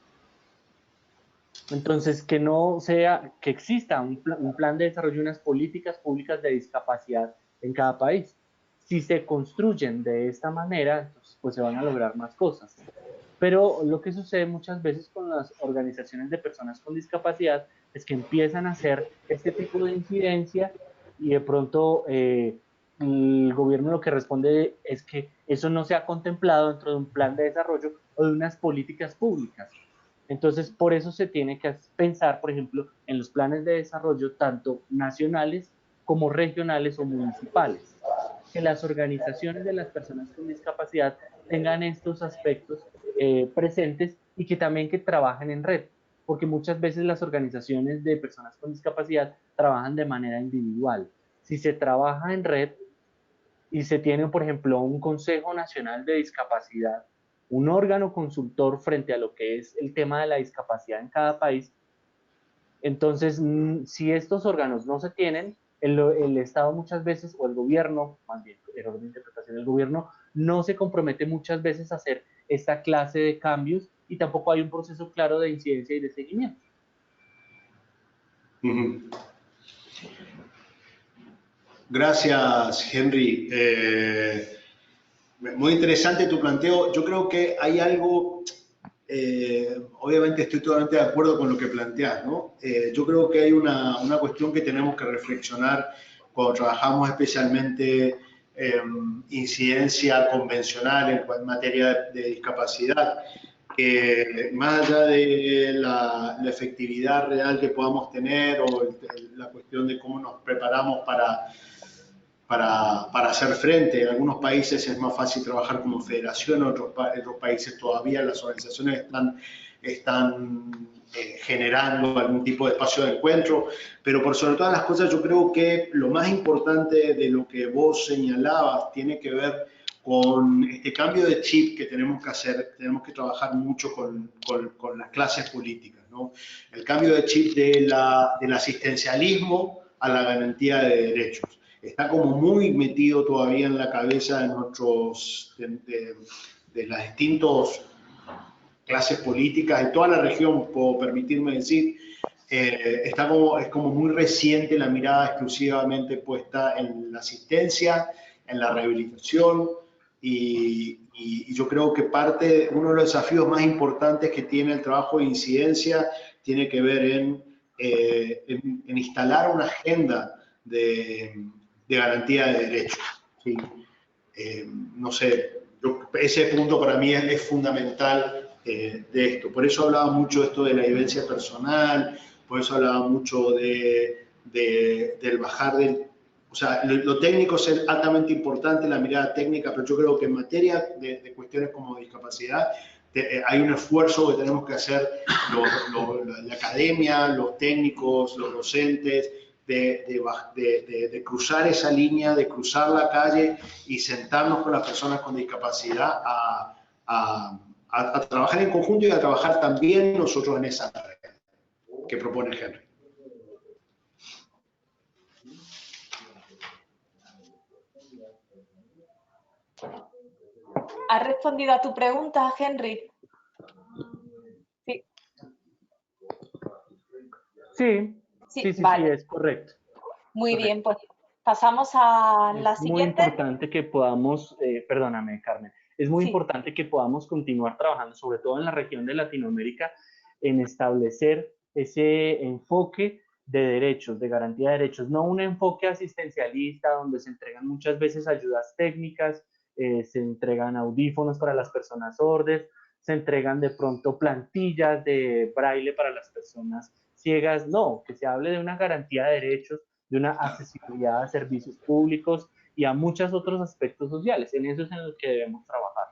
Entonces, que no sea, que exista un plan de desarrollo y unas políticas públicas de discapacidad en cada país. Si se construyen de esta manera, entonces, pues se van a lograr más cosas. Pero lo que sucede muchas veces con las organizaciones de personas con discapacidad es que empiezan a hacer este tipo de incidencia y de pronto el gobierno lo que responde es que eso no se ha contemplado dentro de un plan de desarrollo o de unas políticas públicas. Entonces, por eso se tiene que pensar, por ejemplo, en los planes de desarrollo tanto nacionales como regionales o municipales. Que las organizaciones de las personas con discapacidad tengan estos aspectos presentes y que también que trabajen en red, porque muchas veces las organizaciones de personas con discapacidad trabajan de manera individual. Si se trabaja en red y se tiene, por ejemplo, un Consejo Nacional de Discapacidad, un órgano consultor frente a lo que es el tema de la discapacidad en cada país, entonces, si estos órganos no se tienen, el Estado muchas veces, o el gobierno, más bien, error de interpretación, el gobierno no se compromete muchas veces a hacer esta clase de cambios y tampoco hay un proceso claro de incidencia y de seguimiento. Gracias, Henry. Muy interesante tu planteo. Yo creo que hay algo obviamente estoy totalmente de acuerdo con lo que planteas, ¿no? Yo creo que hay una cuestión que tenemos que reflexionar cuando trabajamos especialmente incidencia convencional en materia de discapacidad, que más allá de la efectividad real que podamos tener o la cuestión de cómo nos preparamos para hacer frente. En algunos países es más fácil trabajar como federación, en otros países todavía las organizaciones están generando algún tipo de espacio de encuentro, pero por sobre todas las cosas yo creo que lo más importante de lo que vos señalabas tiene que ver con este cambio de chip que tenemos que hacer. Tenemos que trabajar mucho con las clases políticas, ¿no? El cambio de chip del asistencialismo a la garantía de derechos. Está como muy metido todavía en la cabeza de de las distintas clases políticas de toda la región, puedo permitirme decir. Es como muy reciente la mirada exclusivamente puesta en la asistencia, en la rehabilitación, y yo creo que uno de los desafíos más importantes que tiene el trabajo de incidencia tiene que ver en instalar una agenda de garantía de derechos. ¿Sí? No sé, ese punto para mí es fundamental de esto. Por eso hablaba mucho esto de la vivencia personal, por eso hablaba mucho del bajar del... O sea, lo técnico es altamente importante, la mirada técnica, pero yo creo que en materia de cuestiones como discapacidad hay un esfuerzo que tenemos que hacer la academia, los técnicos, los docentes, de cruzar esa línea, de cruzar la calle y sentarnos con las personas con discapacidad a trabajar en conjunto y a trabajar también nosotros en esa red que propone Henry. ¿Has respondido a tu pregunta, Henry? Sí. Sí, Vale. sí, es correcto. Muy Correcto. bien, pues pasamos a la Es muy siguiente. importante que podamos, perdóname, Carmen, es muy importante que podamos continuar trabajando, sobre todo en la región de Latinoamérica, en establecer ese enfoque de derechos, de garantía de derechos, no un enfoque asistencialista donde se entregan muchas veces ayudas técnicas, se entregan audífonos para las personas sordas, se entregan de pronto plantillas de braille para las personas ciegas, no, que se hable de una garantía de derechos, de una accesibilidad a servicios públicos y a muchos otros aspectos sociales. En eso es en los que debemos trabajar.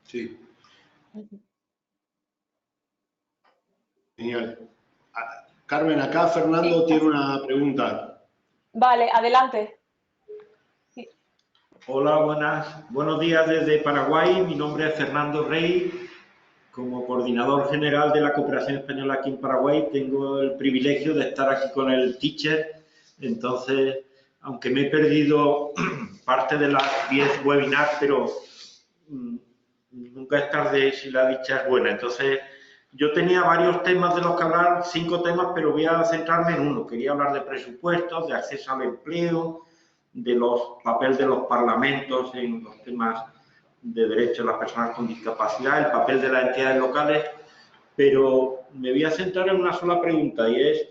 Sí. Genial. Carmen, acá Fernando tiene una pregunta. Vale, adelante. Sí. Hola, buenos días desde Paraguay. Mi nombre es Fernando Rey. Como coordinador general de la Cooperación Española aquí en Paraguay, tengo el privilegio de estar aquí con el teacher. Entonces, aunque me he perdido parte de las 10 webinars, pero nunca es tarde si la dicha es buena. Entonces, yo tenía varios temas de los que hablar, 5 temas, pero voy a centrarme en uno. Quería hablar de presupuestos, de acceso al empleo, de los papeles de los parlamentos en los temas de derechos de las personas con discapacidad, el papel de las entidades locales, pero me voy a centrar en una sola pregunta, y es,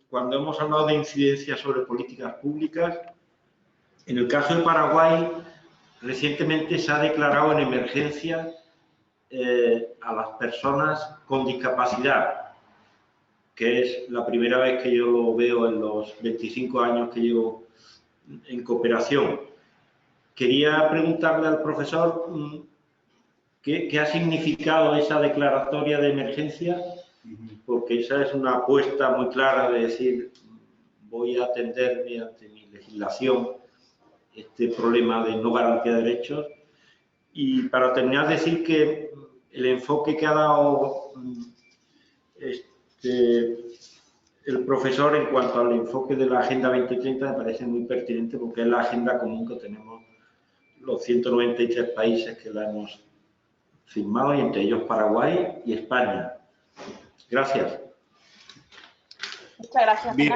cuando hemos hablado de incidencia sobre políticas públicas, en el caso de Paraguay, recientemente se ha declarado en emergencia a las personas con discapacidad, que es la primera vez que yo lo veo en los 25 años que llevo en cooperación. Quería preguntarle al profesor qué ha significado esa declaratoria de emergencia, porque esa es una apuesta muy clara de decir, voy a atender mediante mi legislación este problema de no garantía de derechos. Y para terminar, decir que el enfoque que ha dado el profesor en cuanto al enfoque de la Agenda 2030 me parece muy pertinente, porque es la agenda común que tenemos los 193 países que la hemos firmado, y entre ellos Paraguay y España. Gracias. Muchas gracias. Bien.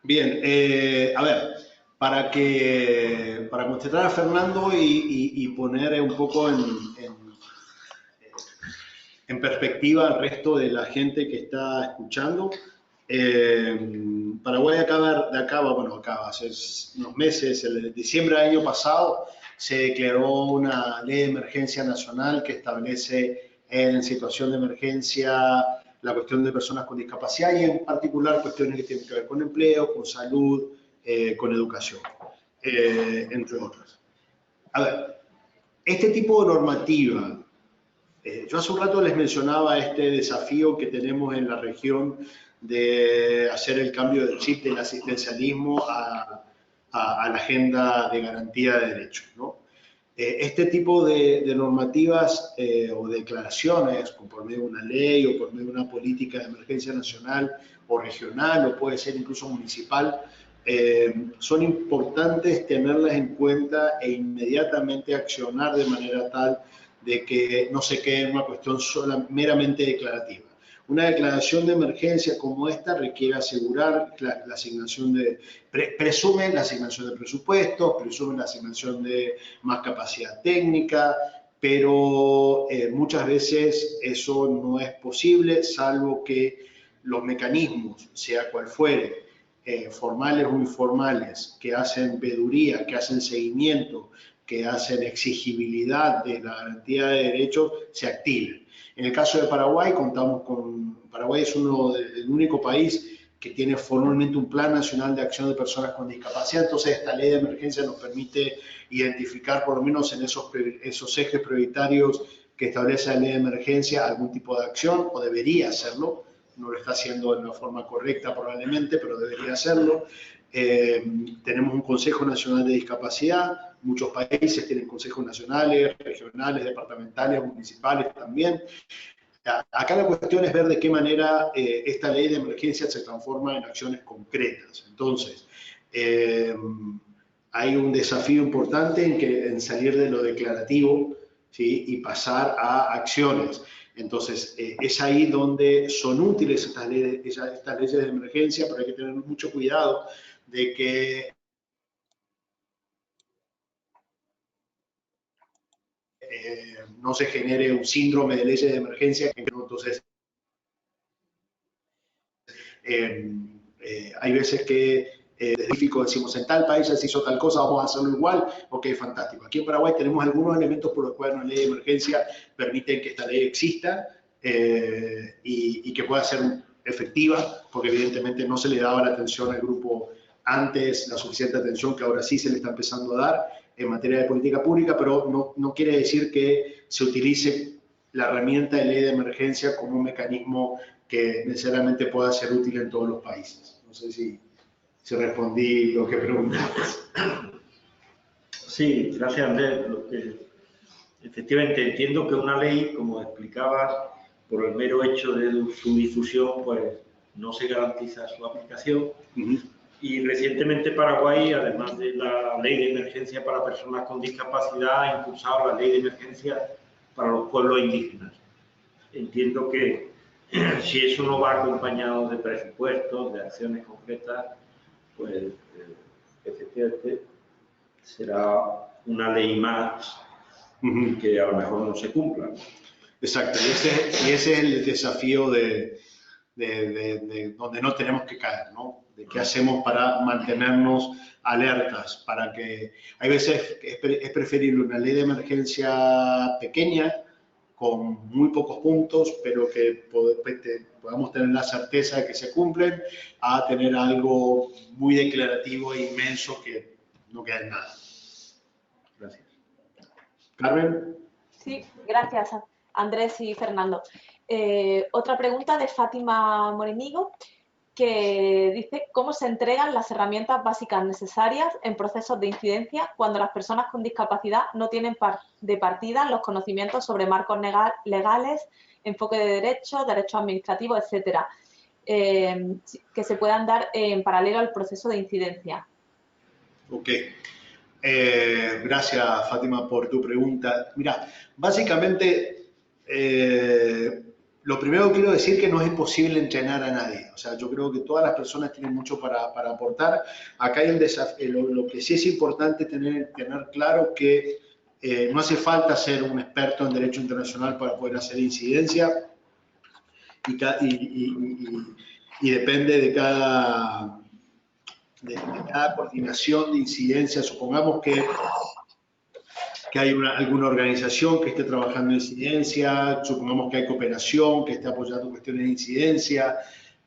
Bien, a ver, para contestar a Fernando y poner un poco en perspectiva al resto de la gente que está escuchando, Paraguay acaba hace unos meses, el diciembre del año pasado, se declaró una ley de emergencia nacional que establece en situación de emergencia la cuestión de personas con discapacidad y en particular cuestiones que tienen que ver con empleo, con salud, con educación, entre otras. A ver, este tipo de normativa, yo hace un rato les mencionaba este desafío que tenemos en la región de hacer el cambio del chip del asistencialismo a la agenda de garantía de derechos, ¿no? Este tipo de normativas o declaraciones, por medio de una ley o por medio de una política de emergencia nacional o regional o puede ser incluso municipal, son importantes tenerlas en cuenta e inmediatamente accionar de manera tal de que no se quede en una cuestión meramente declarativa. Una declaración de emergencia como esta requiere asegurar la asignación presume la asignación de presupuestos, presume la asignación de más capacidad técnica, pero muchas veces eso no es posible, salvo que los mecanismos, sea cual fuere, formales o informales, que hacen veeduría, que hacen seguimiento, que hacen exigibilidad de la garantía de derechos, se activen. En el caso de Paraguay, Paraguay es el único país que tiene formalmente un Plan Nacional de Acción de Personas con Discapacidad, entonces esta ley de emergencia nos permite identificar por lo menos en esos ejes prioritarios que establece la ley de emergencia algún tipo de acción, o debería hacerlo, no lo está haciendo de una forma correcta probablemente, pero debería hacerlo. Tenemos un Consejo Nacional de Discapacidad, muchos países tienen consejos nacionales, regionales, departamentales, municipales también. Acá la cuestión es ver de qué manera esta ley de emergencia se transforma en acciones concretas. Entonces, hay un desafío importante en salir de lo declarativo, ¿sí? Y pasar a acciones. Entonces, es ahí donde son útiles estas leyes de emergencia, pero hay que tener mucho cuidado de que no se genere un síndrome de leyes de emergencia. Entonces, hay veces que decimos en tal país ya se hizo tal cosa, vamos a hacerlo igual, ok, fantástico. Aquí en Paraguay tenemos algunos elementos por los cuales una ley de emergencia permite que esta ley exista y que pueda ser efectiva, porque evidentemente no se le daba la atención al grupo antes, la suficiente atención que ahora sí se le está empezando a dar en materia de política pública, pero no quiere decir que se utilice la herramienta de ley de emergencia como un mecanismo que necesariamente pueda ser útil en todos los países. No sé si respondí lo que preguntabas. Sí, gracias Andrés. Efectivamente, entiendo que una ley, como explicabas, por el mero hecho de su difusión, pues no se garantiza su aplicación. Y recientemente Paraguay, además de la ley de emergencia para personas con discapacidad, ha impulsado la ley de emergencia para los pueblos indígenas. Entiendo que si eso no va acompañado de presupuestos, de acciones concretas, pues efectivamente será una ley más que a lo mejor no se cumpla. Exacto, y ese es el desafío de donde no tenemos que caer, ¿no? De qué hacemos para mantenernos alertas, para que hay veces que es preferible una ley de emergencia pequeña, con muy pocos puntos, pero que podamos tener la certeza de que se cumplen, a tener algo muy declarativo e inmenso que no queda en nada. Gracias. Carmen. Sí, gracias Andrés y Fernando. Otra pregunta de Fátima Morenigo, que dice cómo se entregan las herramientas básicas necesarias en procesos de incidencia cuando las personas con discapacidad no tienen de partida los conocimientos sobre marcos legales, enfoque de derechos administrativos, etcétera, que se puedan dar en paralelo al proceso de incidencia. Ok. Gracias, Fátima, por tu pregunta. Mira, básicamente lo primero que quiero decir que no es imposible entrenar a nadie. O sea, yo creo que todas las personas tienen mucho para aportar. Acá hay un desafío. Lo que sí es importante tener claro que no hace falta ser un experto en derecho internacional para poder hacer incidencia y depende de cada coordinación de incidencia. Supongamos que hay alguna organización que esté trabajando en incidencia, supongamos que hay cooperación que esté apoyando cuestiones de incidencia,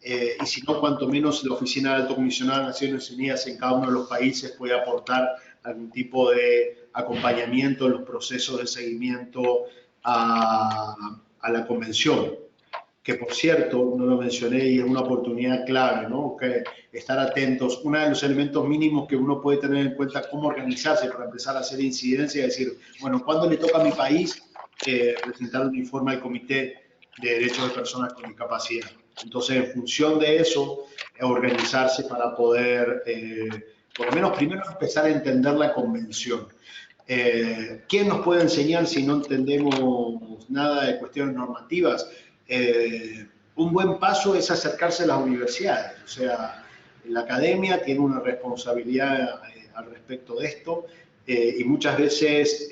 y si no, cuanto menos la Oficina del Alto Comisionado de Naciones Unidas en cada uno de los países puede aportar algún tipo de acompañamiento en los procesos de seguimiento a la convención. Que por cierto, no lo mencioné y es una oportunidad clave, ¿no? Que estar atentos. Uno de los elementos mínimos que uno puede tener en cuenta cómo organizarse para empezar a hacer incidencia, es decir, bueno, ¿cuándo le toca a mi país presentar un informe al Comité de Derechos de Personas con Discapacidad? Entonces, en función de eso, organizarse para poder, por lo menos primero, empezar a entender la convención. ¿Quién nos puede enseñar si no entendemos nada de cuestiones normativas? Un buen paso es acercarse a las universidades. O sea, la academia tiene una responsabilidad al respecto de esto y muchas veces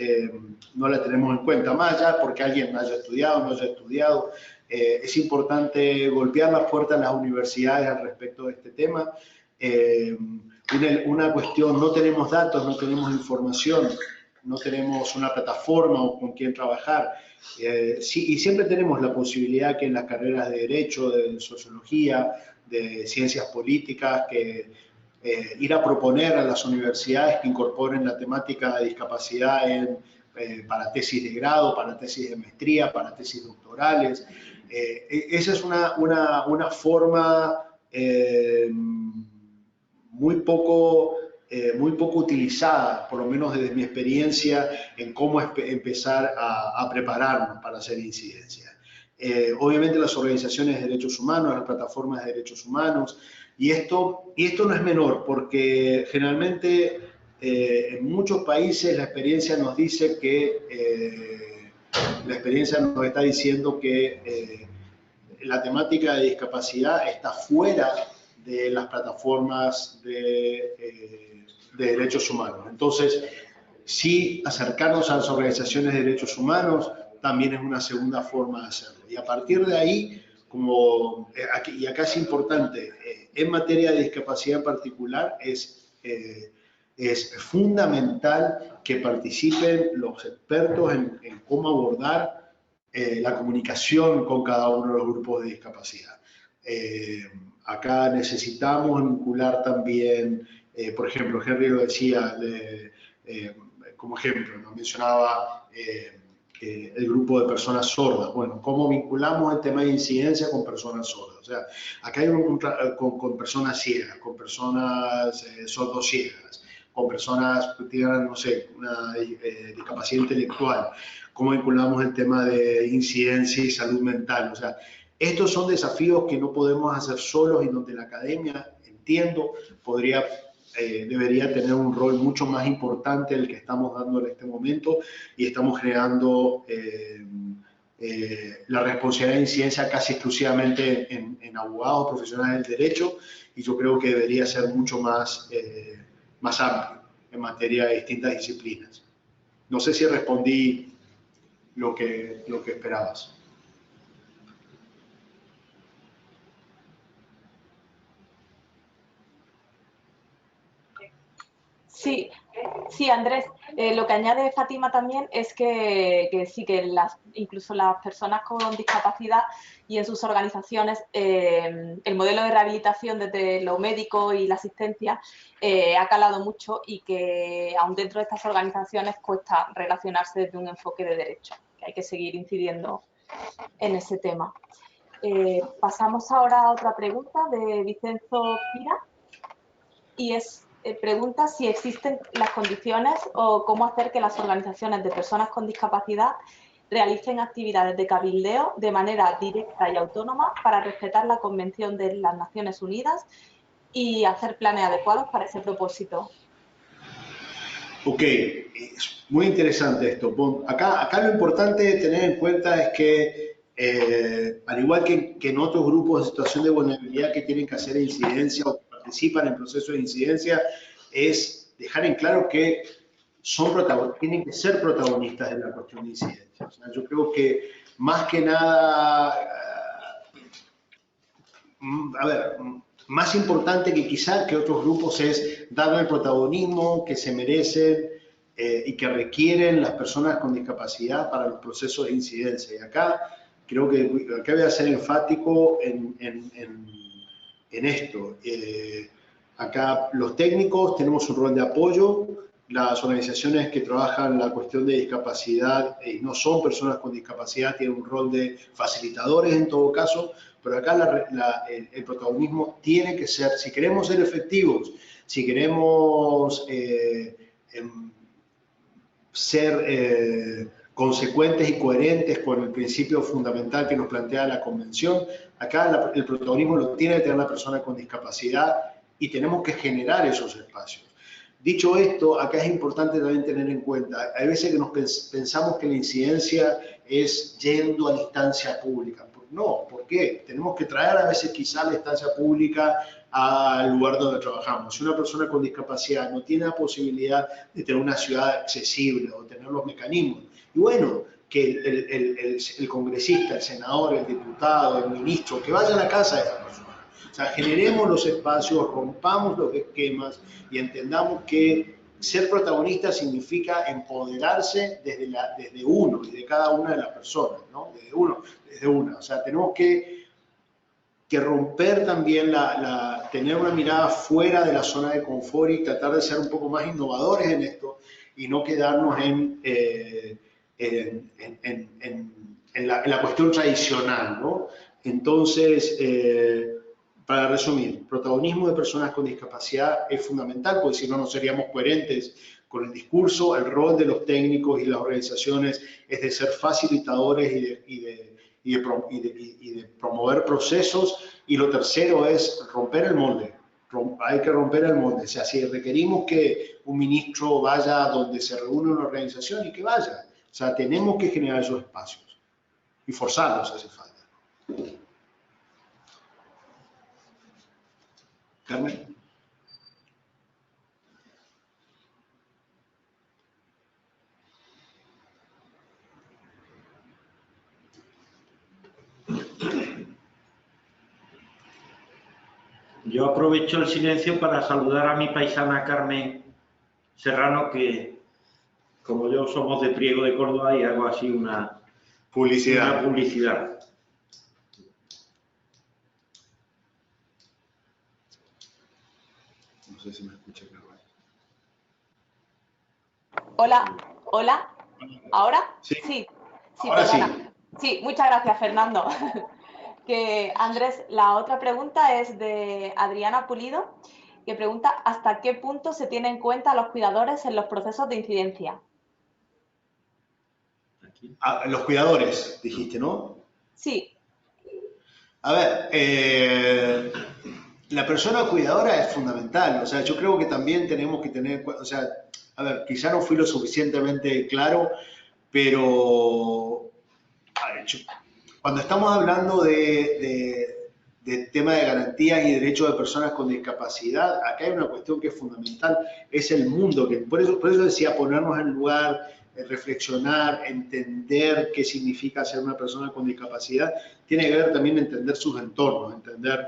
no la tenemos en cuenta, más allá porque alguien haya estudiado o no haya estudiado. Es importante golpear las puertas de las universidades al respecto de este tema. Una cuestión, no tenemos datos, no tenemos información, no tenemos una plataforma o con quién trabajar. Sí, y siempre tenemos la posibilidad que en las carreras de Derecho, de Sociología, de Ciencias Políticas, que ir a proponer a las universidades que incorporen la temática de discapacidad para tesis de grado, para tesis de maestría, para tesis doctorales. Esa es una forma muy poco utilizada, por lo menos desde mi experiencia, en cómo empezar a prepararnos para hacer incidencia. Obviamente las organizaciones de derechos humanos, las plataformas de derechos humanos, y esto no es menor, porque generalmente en muchos países la experiencia nos dice que, la experiencia nos está diciendo que la temática de discapacidad está fuera de las plataformas de derechos humanos. Entonces, sí, acercarnos a las organizaciones de derechos humanos también es una segunda forma de hacerlo. Y a partir de ahí, y acá es importante, en materia de discapacidad en particular, es fundamental que participen los expertos en cómo abordar la comunicación con cada uno de los grupos de discapacidad. Acá necesitamos vincular también, por ejemplo, Henry lo decía como ejemplo, nos mencionaba el grupo de personas sordas. Bueno, ¿cómo vinculamos el tema de incidencia con personas sordas? O sea, acá hay con personas ciegas, con personas sordociegas, con personas que tienen, no sé, una discapacidad intelectual. ¿Cómo vinculamos el tema de incidencia y salud mental? O sea, estos son desafíos que no podemos hacer solos y donde la academia, entiendo, debería tener un rol mucho más importante del que estamos dando en este momento y estamos generando la responsabilidad de incidencia casi exclusivamente en abogados profesionales del derecho y yo creo que debería ser mucho más amplio en materia de distintas disciplinas. No sé si respondí lo que esperabas. Sí, Andrés, lo que añade Fátima también es que sí, que incluso las personas con discapacidad y en sus organizaciones, el modelo de rehabilitación desde lo médico y la asistencia ha calado mucho y que aún dentro de estas organizaciones cuesta relacionarse desde un enfoque de derecho, que hay que seguir incidiendo en ese tema. Pasamos ahora a otra pregunta de Vicenzo Pira y pregunta si existen las condiciones o cómo hacer que las organizaciones de personas con discapacidad realicen actividades de cabildeo de manera directa y autónoma para respetar la Convención de las Naciones Unidas y hacer planes adecuados para ese propósito. Ok, es muy interesante esto. Acá lo importante de tener en cuenta es que al igual que en otros grupos de situación de vulnerabilidad que tienen que hacer incidencia o que participan en procesos de incidencia, es dejar en claro que tienen que ser protagonistas de la cuestión de incidencia. O sea, yo creo que más que nada, a ver, más importante que quizá que otros grupos es darle el protagonismo que se merecen y que requieren las personas con discapacidad para los procesos de incidencia. Y acá creo que acá voy a ser enfático en esto. Acá los técnicos tenemos un rol de apoyo. Las organizaciones que trabajan la cuestión de discapacidad y no son personas con discapacidad tienen un rol de facilitadores en todo caso, pero acá el protagonismo tiene que ser, si queremos ser efectivos, si queremos ser consecuentes y coherentes con el principio fundamental que nos plantea la Convención, acá el protagonismo lo tiene que tener la persona con discapacidad y tenemos que generar esos espacios. Dicho esto, acá es importante también tener en cuenta, hay veces que nos pensamos que la incidencia es yendo a la instancia pública. No, ¿por qué? Tenemos que traer a veces quizá la instancia pública al lugar donde trabajamos. Si una persona con discapacidad no tiene la posibilidad de tener una ciudad accesible o tener los mecanismos, y bueno, que el congresista, el senador, el diputado, el ministro, que vaya a la casa de esa persona. O sea, generemos los espacios, rompamos los esquemas y entendamos que ser protagonista significa empoderarse desde uno y de cada una de las personas, ¿no? Desde una. O sea, tenemos que romper también tener una mirada fuera de la zona de confort y tratar de ser un poco más innovadores en esto y no quedarnos en la cuestión tradicional, ¿no? Entonces, para resumir, el protagonismo de personas con discapacidad es fundamental, porque si no, no seríamos coherentes con el discurso. El rol de los técnicos y las organizaciones es de ser facilitadores y de promover procesos. Y lo tercero es romper el molde. Hay que romper el molde. O sea, si requerimos que un ministro vaya donde se reúne una organización y que vaya. O sea, tenemos que generar esos espacios y forzarlos hace falta. Carmen. Yo aprovecho el silencio para saludar a mi paisana Carmen Serrano, que como yo somos de Priego de Córdoba y hago así una publicidad. No sé si me escucha, Carmen. Hola. ¿Ahora? Sí. Ahora perdona. Sí, muchas gracias, Fernando. Que Andrés, la otra pregunta es de Adriana Pulido, que pregunta ¿hasta qué punto se tienen en cuenta a los cuidadores en los procesos de incidencia? Los cuidadores, dijiste, ¿no? Sí. A ver, la persona cuidadora es fundamental. O sea, yo creo que también tenemos que tener, o sea, a ver, quizá no fui lo suficientemente claro, pero cuando estamos hablando de tema de garantías y derechos de personas con discapacidad, acá hay una cuestión que es fundamental, es el mundo. Por eso decía ponernos en lugar, reflexionar, entender qué significa ser una persona con discapacidad, tiene que ver también entender sus entornos, entender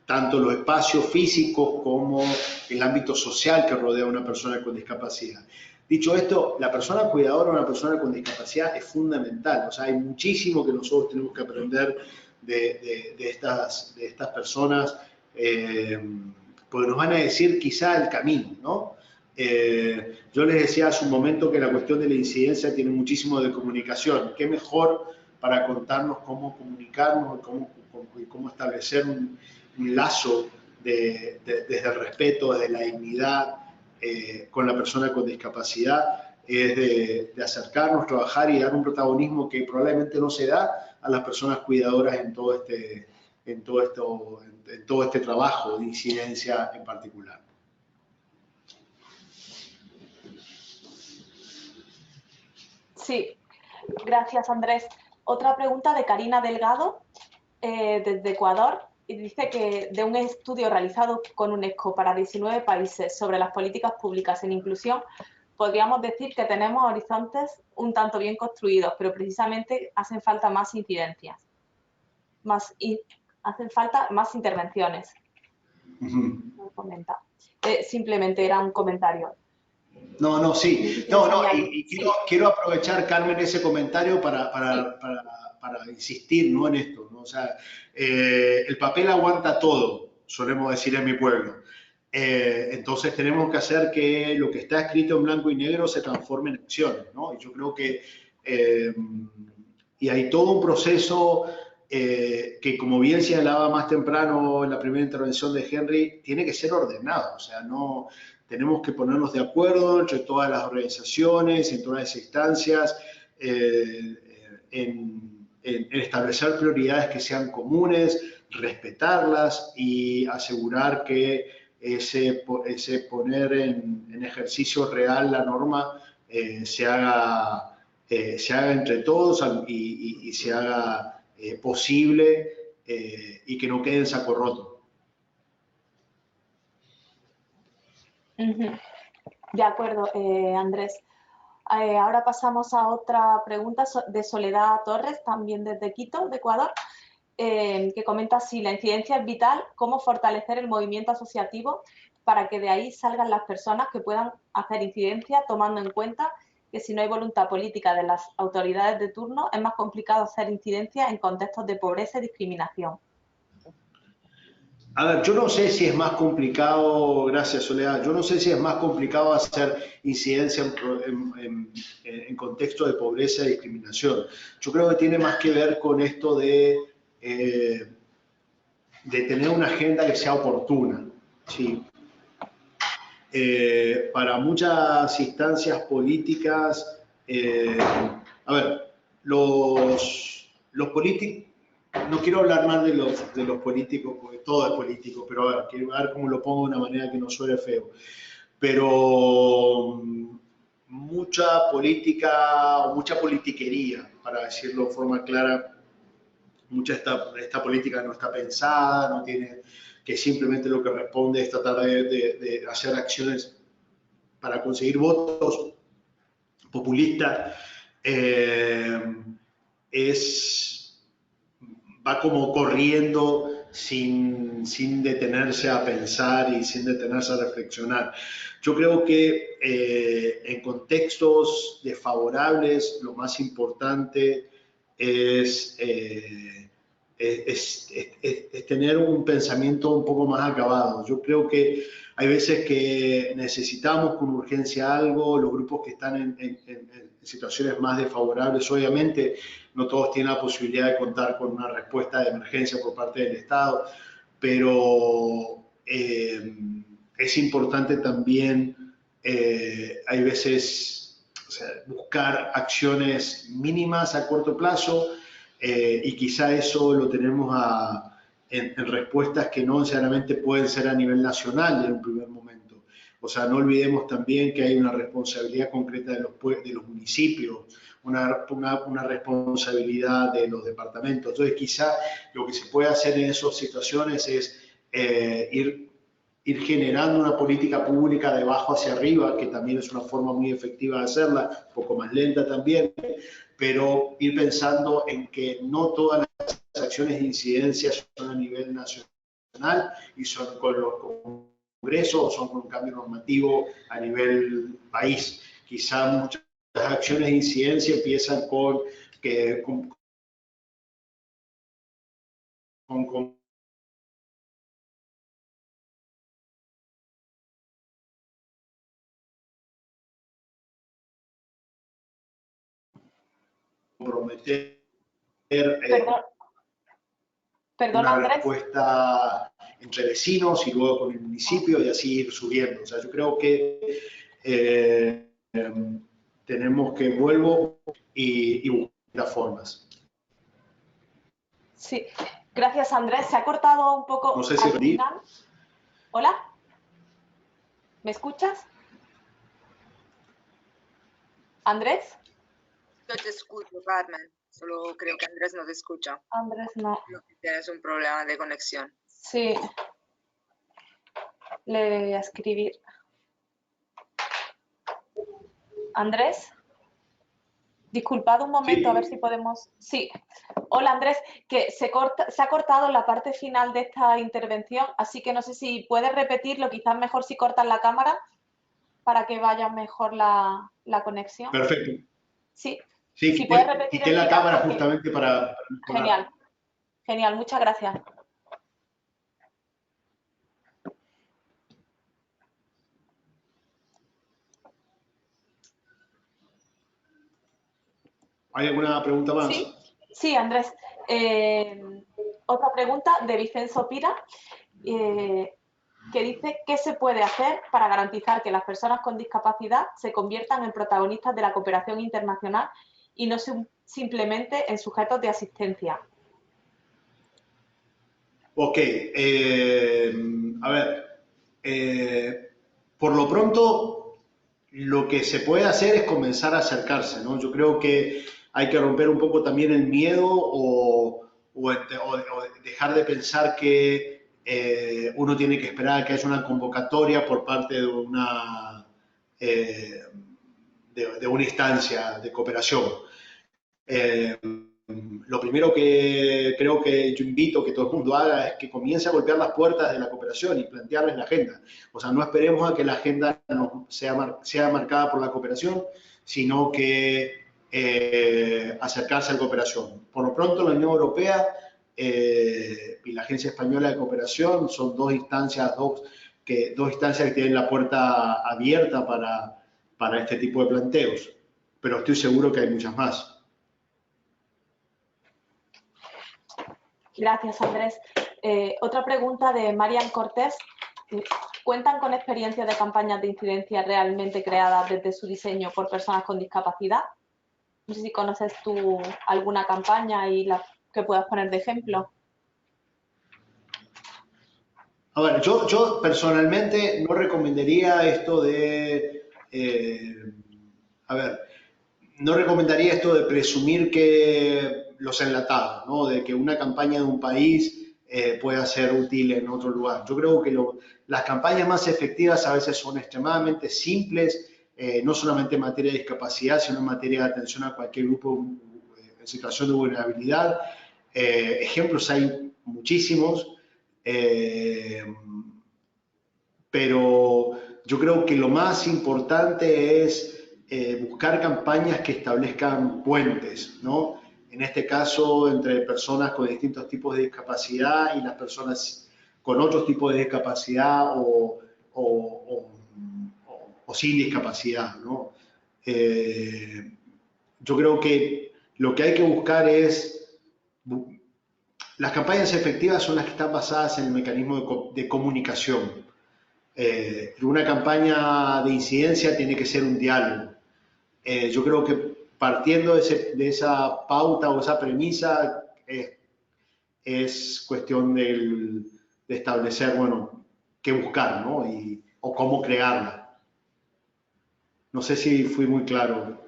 tanto los espacios físicos como el ámbito social que rodea a una persona con discapacidad. Dicho esto, la persona cuidadora de una persona con discapacidad es fundamental. O sea, hay muchísimo que nosotros tenemos que aprender de estas personas, porque nos van a decir quizá el camino, ¿no? Yo les decía hace un momento que la cuestión de la incidencia tiene muchísimo de comunicación. ¿Qué mejor para contarnos cómo comunicarnos y cómo establecer un lazo desde el respeto, desde la dignidad, con la persona con discapacidad, es de acercarnos, trabajar y dar un protagonismo que probablemente no se da a las personas cuidadoras en todo este trabajo de incidencia en particular. Sí, Gracias, Andrés. Otra pregunta de Karina Delgado, desde Ecuador, y dice que de un estudio realizado con UNESCO para 19 países sobre las políticas públicas en inclusión, podríamos decir que tenemos horizontes un tanto bien construidos, pero precisamente hacen falta más incidencias, hacen falta más intervenciones. Comenta. Simplemente era un comentario. No, sí. Y quiero aprovechar, Carmen, ese comentario para insistir, ¿no?, en esto, ¿no? O sea, el papel aguanta todo, solemos decir en mi pueblo. Entonces tenemos que hacer que lo que está escrito en blanco y negro se transforme en acciones, ¿no? Y yo creo que y hay todo un proceso que, como bien señalaba más temprano en la primera intervención de Henry, tiene que ser ordenado. O sea, no tenemos que ponernos de acuerdo entre todas las organizaciones, en todas las instancias, en establecer prioridades que sean comunes, respetarlas y asegurar que ese poner en ejercicio real la norma se haga entre todos y se haga posible y que no quede en saco roto. De acuerdo, Andrés. Ahora pasamos a otra pregunta de Soledad Torres, también desde Quito, de Ecuador, que comenta si la incidencia es vital, cómo fortalecer el movimiento asociativo para que de ahí salgan las personas que puedan hacer incidencia, tomando en cuenta que si no hay voluntad política de las autoridades de turno, es más complicado hacer incidencia en contextos de pobreza y discriminación. A ver, yo no sé si es más complicado, gracias Soledad, yo no sé si es más complicado hacer incidencia en contexto de pobreza y discriminación. Yo creo que tiene más que ver con esto de tener una agenda que sea oportuna, ¿sí? Para muchas instancias políticas, a ver, los políticos, no quiero hablar más de los políticos, porque todo es político, pero a ver, quiero ver cómo lo pongo de una manera que no suene feo. Pero mucha política, mucha politiquería, para decirlo de forma clara, mucha esta política no está pensada, no tiene, que simplemente lo que responde es tratar de hacer acciones para conseguir votos populistas, va como corriendo sin detenerse a pensar y sin detenerse a reflexionar. Yo creo que en contextos desfavorables lo más importante es tener un pensamiento un poco más acabado. Yo creo que hay veces que necesitamos con urgencia algo, los grupos que están en situaciones más desfavorables, obviamente no todos tienen la posibilidad de contar con una respuesta de emergencia por parte del Estado, pero es importante también, hay veces, o sea, buscar acciones mínimas a corto plazo, y quizá eso lo tenemos en respuestas que no necesariamente pueden ser a nivel nacional en un primer momento. O sea, no olvidemos también que hay una responsabilidad concreta de los municipios, una responsabilidad de los departamentos. Entonces, quizá lo que se puede hacer en esas situaciones es ir generando una política pública de abajo hacia arriba, que también es una forma muy efectiva de hacerla, un poco más lenta también, pero ir pensando en que no todas las acciones de incidencia son a nivel nacional y son con los congresos o son con un cambio normativo a nivel país. Quizá muchas acciones de incidencia empiezan con comprometer una respuesta entre vecinos y luego con el municipio y así ir subiendo. O sea, yo creo que tenemos que vuelvo y buscar formas. Sí, gracias Andrés. Se ha cortado un poco. No sé si final. ¿Hola? ¿Me escuchas? ¿Andrés? yo te escucho, Carmen. Solo creo que Andrés no te escucha. Andrés, no. Creo que tienes un problema de conexión. Sí. Le voy a escribir. Andrés. Disculpad un momento, a ver si podemos... Sí. Hola, Andrés, que se ha cortado la parte final de esta intervención, así que no sé si puedes repetirlo, quizás mejor si cortas la cámara para que vaya mejor la conexión. Perfecto. Sí. Sí, Si puedes repetir quité el la final, cámara porque... justamente para mejorar. Genial. Genial, muchas gracias. ¿Hay alguna pregunta más? Sí, sí, Andrés. Otra pregunta de Vicenzo Pira, que dice ¿qué se puede hacer para garantizar que las personas con discapacidad se conviertan en protagonistas de la cooperación internacional y no simplemente en sujetos de asistencia? Ok, a ver, por lo pronto lo que se puede hacer es comenzar a acercarse, ¿no? Yo creo que hay que romper un poco también el miedo o dejar de pensar que uno tiene que esperar a que haya una convocatoria por parte de de una instancia de cooperación. Lo primero que creo que yo invito que todo el mundo haga es que comience a golpear las puertas de la cooperación y plantearles la agenda. O sea, no esperemos a que la agenda sea marcada por la cooperación, sino que acercarse a la cooperación. Por lo pronto, la Unión Europea y la Agencia Española de Cooperación son dos instancias que tienen la puerta abierta para este tipo de planteos, pero estoy seguro que hay muchas más. Gracias, Andrés. Otra pregunta de Marian Cortés. ¿Cuentan con experiencia de campañas de incidencia realmente creadas desde su diseño por personas con discapacidad? No sé si conoces tú alguna campaña y la que puedas poner de ejemplo. A ver, yo personalmente no recomendaría esto de, no recomendaría esto de presumir que los enlatados, ¿no? De que una campaña de un país pueda ser útil en otro lugar. Yo creo que las campañas más efectivas a veces son extremadamente simples, no solamente en materia de discapacidad, sino en materia de atención a cualquier grupo en situación de vulnerabilidad. Ejemplos hay muchísimos. Pero yo creo que lo más importante es buscar campañas que establezcan puentes, ¿no? En este caso, entre personas con distintos tipos de discapacidad y las personas con otros tipos de discapacidad o sin discapacidad, ¿no? Yo creo que lo que hay que buscar es las campañas efectivas son las que están basadas en el mecanismo de comunicación. Una campaña de incidencia tiene que ser un diálogo. Yo creo que partiendo de esa pauta o esa premisa es cuestión de establecer, bueno, qué buscar, ¿no? O cómo crearla. No sé si fui muy claro.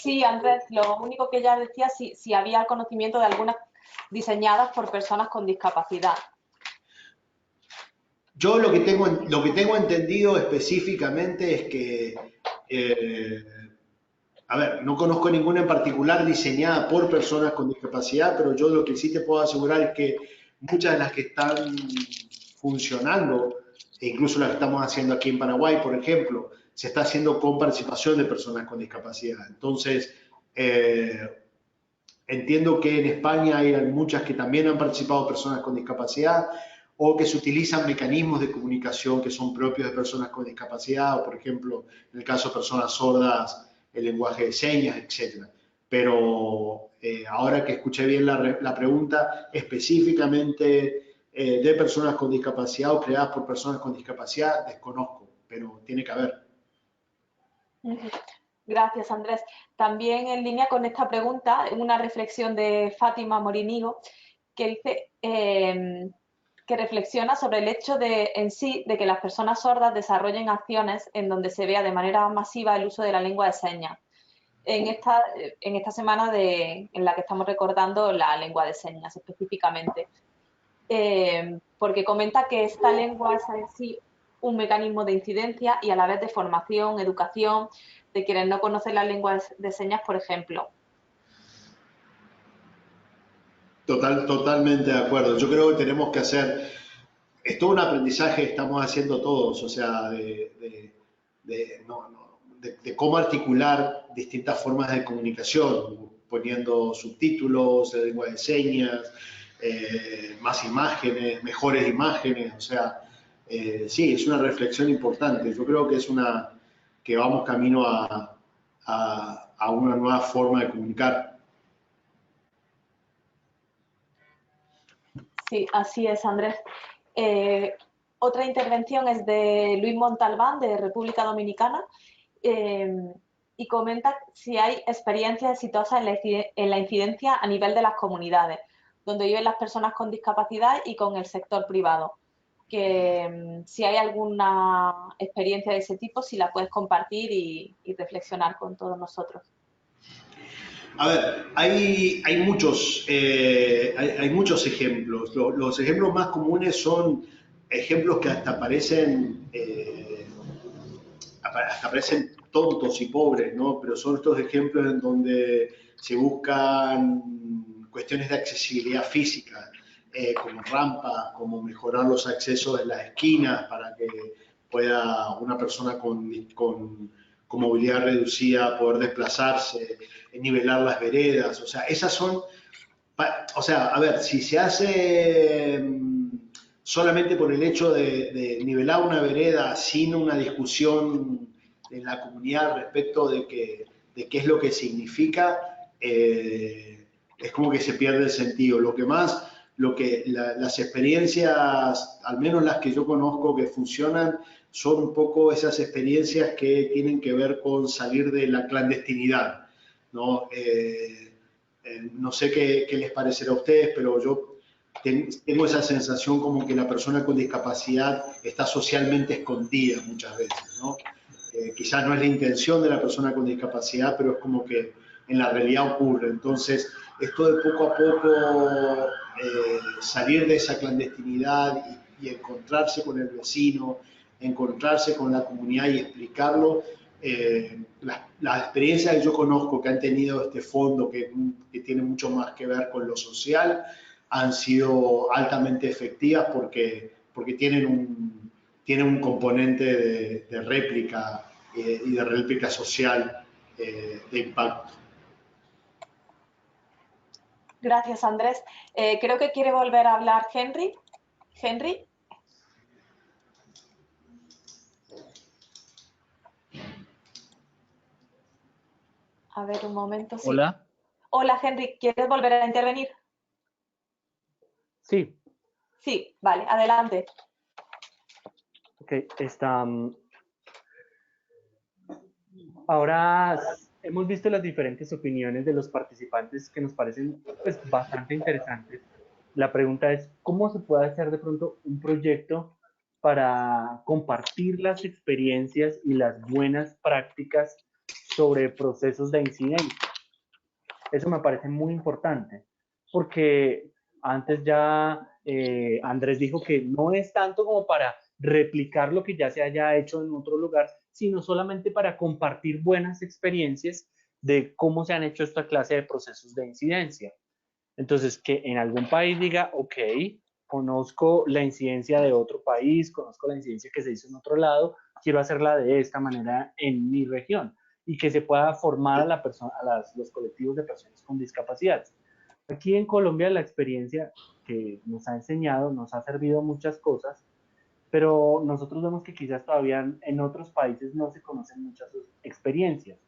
Sí, Andrés, lo único que ya decía, si había conocimiento de algunas diseñadas por personas con discapacidad. Yo lo que tengo entendido específicamente es que, a ver, no conozco ninguna en particular diseñada por personas con discapacidad, pero yo lo que sí te puedo asegurar es que muchas de las que están funcionando, e incluso las que estamos haciendo aquí en Paraguay, por ejemplo, se está haciendo con participación de personas con discapacidad. Entonces, entiendo que en España hay muchas que también han participado personas con discapacidad o que se utilizan mecanismos de comunicación que son propios de personas con discapacidad, o por ejemplo, en el caso de personas sordas, el lenguaje de señas, etc. Pero ahora que escuché bien la pregunta, específicamente de personas con discapacidad o creadas por personas con discapacidad, desconozco, pero tiene que haber. Gracias, Andrés. También en línea con esta pregunta, una reflexión de Fátima Morinigo, que dice que que reflexiona sobre el hecho en sí de que las personas sordas desarrollen acciones en donde se vea de manera masiva el uso de la lengua de señas. En esta semana en la que estamos recordando la lengua de señas específicamente. Porque comenta que esta lengua es en sí un mecanismo de incidencia y a la vez de formación, educación, de quienes no conocen las lenguas de señas, por ejemplo. Totalmente de acuerdo. Yo creo que tenemos que hacer, es todo un aprendizaje que estamos haciendo todos, o sea, de cómo articular distintas formas de comunicación, poniendo subtítulos, lengua de señas, más imágenes, mejores imágenes, o sea, sí, es una reflexión importante. Yo creo que que vamos camino a una nueva forma de comunicar. Sí, así es, Andrés. Otra intervención es de Luis Montalbán, de República Dominicana, y comenta si hay experiencias exitosas en la incidencia a nivel de las comunidades, donde viven las personas con discapacidad y con el sector privado. Que si hay alguna experiencia de ese tipo, si la puedes compartir y reflexionar con todos nosotros. A ver, hay muchos ejemplos. Los ejemplos más comunes son ejemplos que hasta parecen tontos y pobres, ¿no? Pero son estos ejemplos en donde se buscan cuestiones de accesibilidad física, como rampas, como mejorar los accesos en las esquinas para que pueda una persona con movilidad reducida poder desplazarse, nivelar las veredas, o sea, esas son, o sea, a ver, si se hace solamente por el hecho de nivelar una vereda sin una discusión en la comunidad respecto de qué es lo que significa, es como que se pierde el sentido. Las experiencias, al menos las que yo conozco que funcionan, son un poco esas experiencias que tienen que ver con salir de la clandestinidad, ¿no? No sé qué les parecerá a ustedes, pero yo tengo esa sensación como que la persona con discapacidad está socialmente escondida muchas veces, ¿no? Quizás no es la intención de la persona con discapacidad, pero es como que en la realidad ocurre. Entonces, esto de poco a poco salir de esa clandestinidad y encontrarse con el vecino, encontrarse con la comunidad y explicarlo, las experiencias que yo conozco que han tenido este fondo que tiene mucho más que ver con lo social han sido altamente efectivas porque tienen un componente de réplica y de réplica social de impacto. Gracias, Andrés. Creo que quiere volver a hablar Henry. Henry. A ver, un momento. Sí. Hola. Hola, Henry. ¿Quieres volver a intervenir? Sí. Sí, vale, adelante. Ok, ahora hemos visto las diferentes opiniones de los participantes que nos parecen pues, bastante interesantes. La pregunta es, ¿cómo se puede hacer de pronto un proyecto para compartir las experiencias y las buenas prácticas sobre procesos de incidencia? Eso me parece muy importante, porque antes ya Andrés dijo que no es tanto como para replicar lo que ya se haya hecho en otro lugar, sino solamente para compartir buenas experiencias de cómo se han hecho esta clase de procesos de incidencia. Entonces, que en algún país diga, ok, conozco la incidencia de otro país, conozco la incidencia que se hizo en otro lado, quiero hacerla de esta manera en mi región y que se pueda formar a los colectivos de personas con discapacidad. Aquí en Colombia la experiencia que nos ha enseñado, nos ha servido muchas cosas, pero nosotros vemos que quizás todavía en otros países no se conocen muchas experiencias.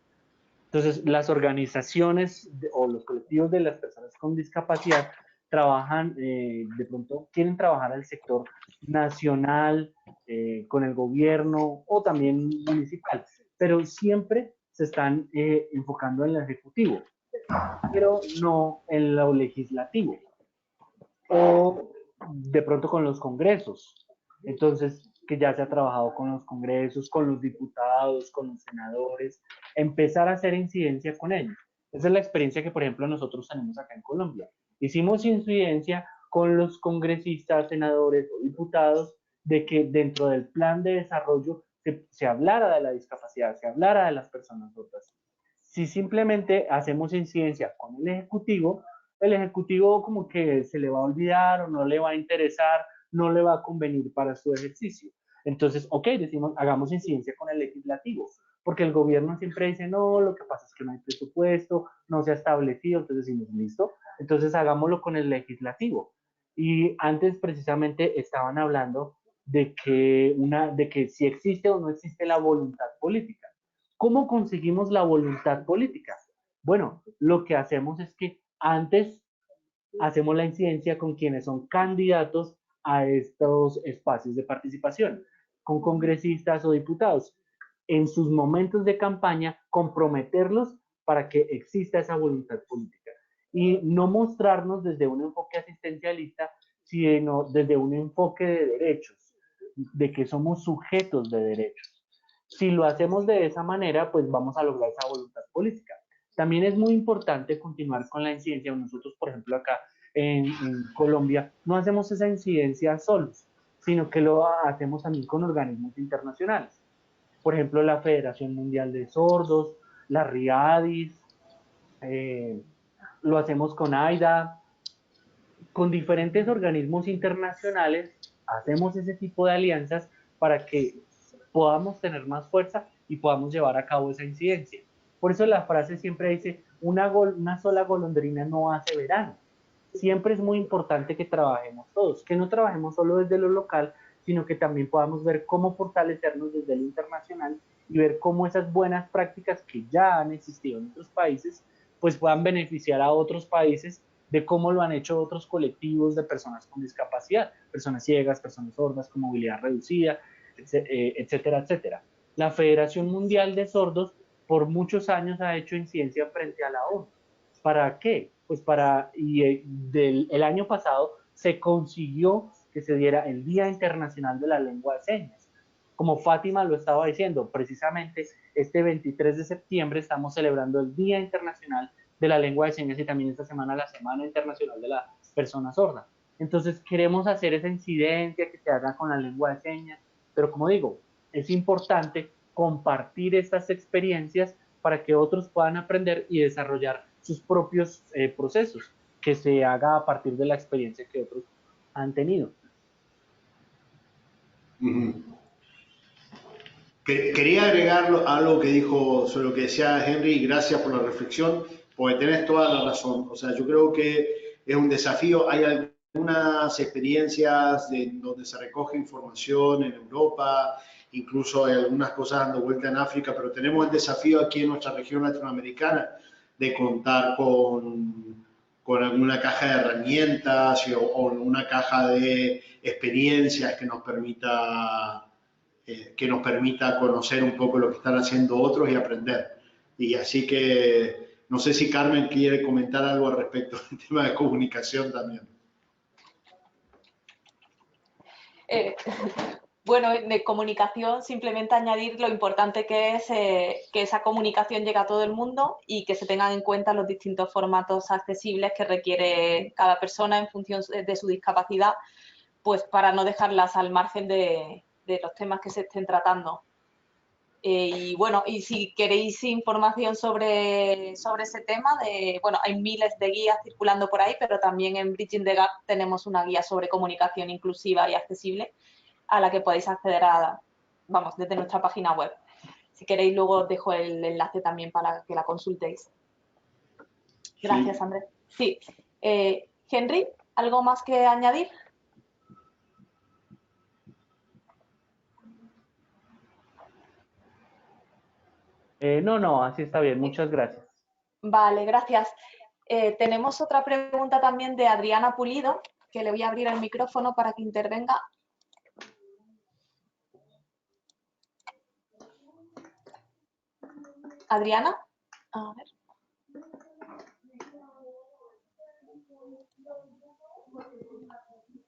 Entonces, las organizaciones o los colectivos de las personas con discapacidad trabajan, de pronto quieren trabajar al sector nacional, con el gobierno o también municipal, pero siempre se están enfocando en lo ejecutivo, pero no en lo legislativo. O de pronto con los congresos. Entonces, que ya se ha trabajado con los congresos, con los diputados, con los senadores, empezar a hacer incidencia con ellos. Esa es la experiencia que, por ejemplo, nosotros tenemos acá en Colombia. Hicimos incidencia con los congresistas, senadores o diputados de que dentro del plan de desarrollo se hablara de la discapacidad, se hablara de las personas sordas. Si simplemente hacemos incidencia con el ejecutivo como que se le va a olvidar o no le va a interesar, no le va a convenir para su ejercicio. Entonces, ok, decimos, hagamos incidencia con el legislativo, porque el gobierno siempre dice, no, lo que pasa es que no hay presupuesto, no se ha establecido, entonces decimos, listo, entonces hagámoslo con el legislativo. Y antes precisamente estaban hablando de que si existe o no existe la voluntad política. ¿Cómo conseguimos la voluntad política? Bueno, lo que hacemos es que antes hacemos la incidencia con quienes son candidatos a estos espacios de participación, con congresistas o diputados. En sus momentos de campaña, comprometerlos para que exista esa voluntad política. Y no mostrarnos desde un enfoque asistencialista, sino desde un enfoque de derechos, de que somos sujetos de derechos. Si lo hacemos de esa manera, pues vamos a lograr esa voluntad política. También es muy importante continuar con la incidencia. Nosotros, por ejemplo, acá en Colombia, no hacemos esa incidencia solos, sino que lo hacemos también con organismos internacionales. Por ejemplo, la Federación Mundial de Sordos, la RIADIS, lo hacemos con AIDA, con diferentes organismos internacionales, hacemos ese tipo de alianzas para que podamos tener más fuerza y podamos llevar a cabo esa incidencia. Por eso la frase siempre dice, una sola golondrina no hace verano. Siempre es muy importante que trabajemos todos, que no trabajemos solo desde lo local, sino que también podamos ver cómo fortalecernos desde lo internacional y ver cómo esas buenas prácticas que ya han existido en otros países, pues puedan beneficiar a otros países de cómo lo han hecho otros colectivos de personas con discapacidad, personas ciegas, personas sordas, con movilidad reducida, etcétera, etcétera. La Federación Mundial de Sordos por muchos años ha hecho incidencia frente a la ONU. ¿Para qué? Pues el año pasado se consiguió que se diera el Día Internacional de la Lengua de Señas. Como Fátima lo estaba diciendo, precisamente este 23 de septiembre estamos celebrando el Día Internacional de la Lengua de Señas y también esta semana la Semana Internacional de la Persona Sorda. Entonces queremos hacer esa incidencia que se haga con la lengua de señas, pero como digo, es importante compartir estas experiencias para que otros puedan aprender y desarrollar sus propios procesos, que se haga a partir de la experiencia que otros han tenido. Quería agregar algo que dijo sobre lo que decía Henry, y gracias por la reflexión, porque tenés toda la razón. O sea, yo creo que es un desafío. Hay algunas experiencias donde se recoge información en Europa, incluso hay algunas cosas dando vuelta en África, pero tenemos el desafío aquí en nuestra región latinoamericana de contar con alguna caja de herramientas o una caja de experiencias que nos permita conocer un poco lo que están haciendo otros y aprender. Y así que no sé si Carmen quiere comentar algo al respecto del tema de comunicación también. Bueno, de comunicación, simplemente añadir lo importante que es que esa comunicación llegue a todo el mundo y que se tengan en cuenta los distintos formatos accesibles que requiere cada persona en función de su discapacidad, pues para no dejarlas al margen de los temas que se estén tratando. Y bueno, y si queréis información sobre ese tema, bueno, hay miles de guías circulando por ahí, pero también en Bridging the Gap tenemos una guía sobre comunicación inclusiva y accesible a la que podéis acceder desde nuestra página web. Si queréis, luego os dejo el enlace también para que la consultéis. Gracias, sí. Andrés. Sí. Henry, ¿algo más que añadir? No, así está bien. Muchas gracias. Vale, gracias. Tenemos otra pregunta también de Adriana Pulido, que le voy a abrir el micrófono para que intervenga. Adriana, a ver.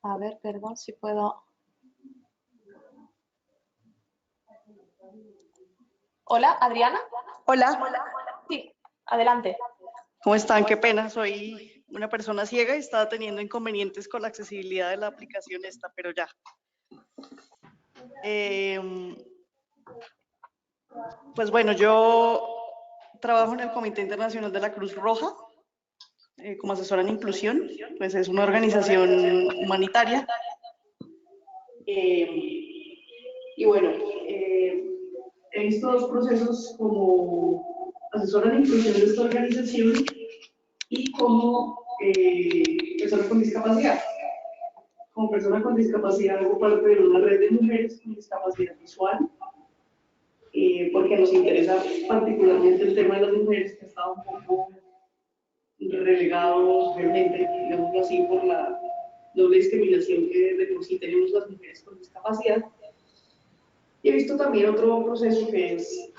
A ver, perdón, si puedo. Hola, Adriana. Hola, Sí, adelante. ¿cómo están? Qué pena, soy una persona ciega y estaba teniendo inconvenientes con la accesibilidad de la aplicación esta, pero ya. Pues bueno, yo trabajo en el Comité Internacional de la Cruz Roja como asesora en inclusión, pues es una organización humanitaria. Y bueno, he visto dos procesos como asesora en inclusión de esta organización y como persona con discapacidad. Como persona con discapacidad hago parte de una red de mujeres con discapacidad visual, porque nos interesa particularmente el tema de las mujeres, que ha estado un poco relegado realmente, digámoslo así, por la doble discriminación que de por sí tenemos las mujeres con discapacidad. Y he visto también otro proceso que es,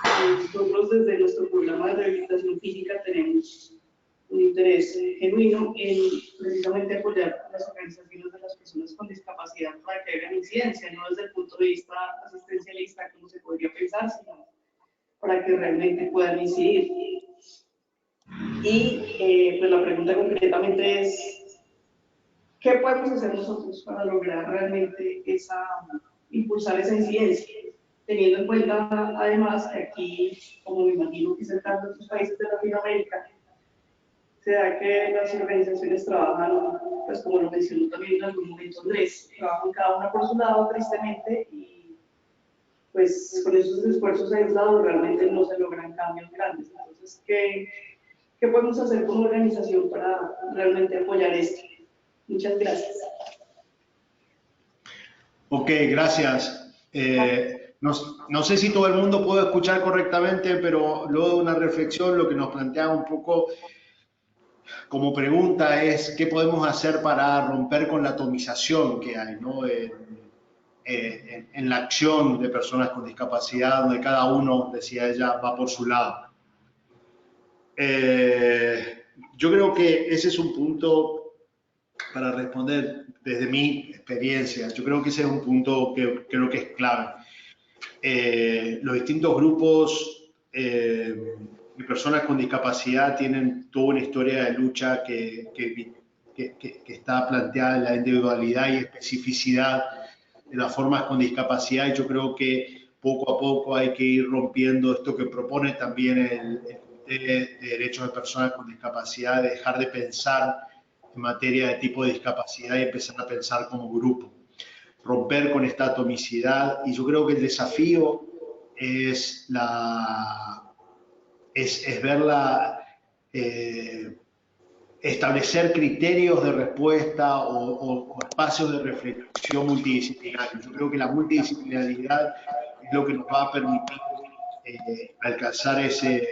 nosotros desde nuestro programa de rehabilitación física tenemos un interés genuino en precisamente apoyar a las organizaciones de las personas con discapacidad para que hagan incidencia, no desde el punto de vista asistencialista como se podría pensar, sino para que realmente puedan incidir. Y pues la pregunta concretamente es, ¿qué podemos hacer nosotros para lograr realmente impulsar esa incidencia? Teniendo en cuenta además que aquí, como me imagino que es el caso de otros países de Latinoamérica, se da que las organizaciones trabajan, pues como lo mencionó también en algún momento Andrés, trabajan cada una por su lado tristemente y pues con esos esfuerzos aislados realmente no se logran cambios grandes. Entonces, ¿qué podemos hacer como organización para realmente apoyar esto? Muchas gracias. Ok, gracias. No sé si todo el mundo puede escuchar correctamente, pero luego de una reflexión lo que nos plantea un poco como pregunta es qué podemos hacer para romper con la atomización que hay, ¿no? En la acción de personas con discapacidad, donde cada uno, decía ella, va por su lado. Yo creo que ese es un punto para responder desde mi experiencia. Yo creo que ese es un punto que creo que es clave. Los distintos grupos de personas con discapacidad tienen toda una historia de lucha que está planteada en la individualidad y especificidad de las formas con discapacidad, y yo creo que poco a poco hay que ir rompiendo esto que propone también el Comité de Derechos de Personas con Discapacidad, de dejar de pensar en materia de tipo de discapacidad y empezar a pensar como grupo, romper con esta atomicidad. Y yo creo que el desafío es verla, establecer criterios de respuesta o espacios de reflexión multidisciplinarios. Yo creo que la multidisciplinaridad es lo que nos va a permitir alcanzar ese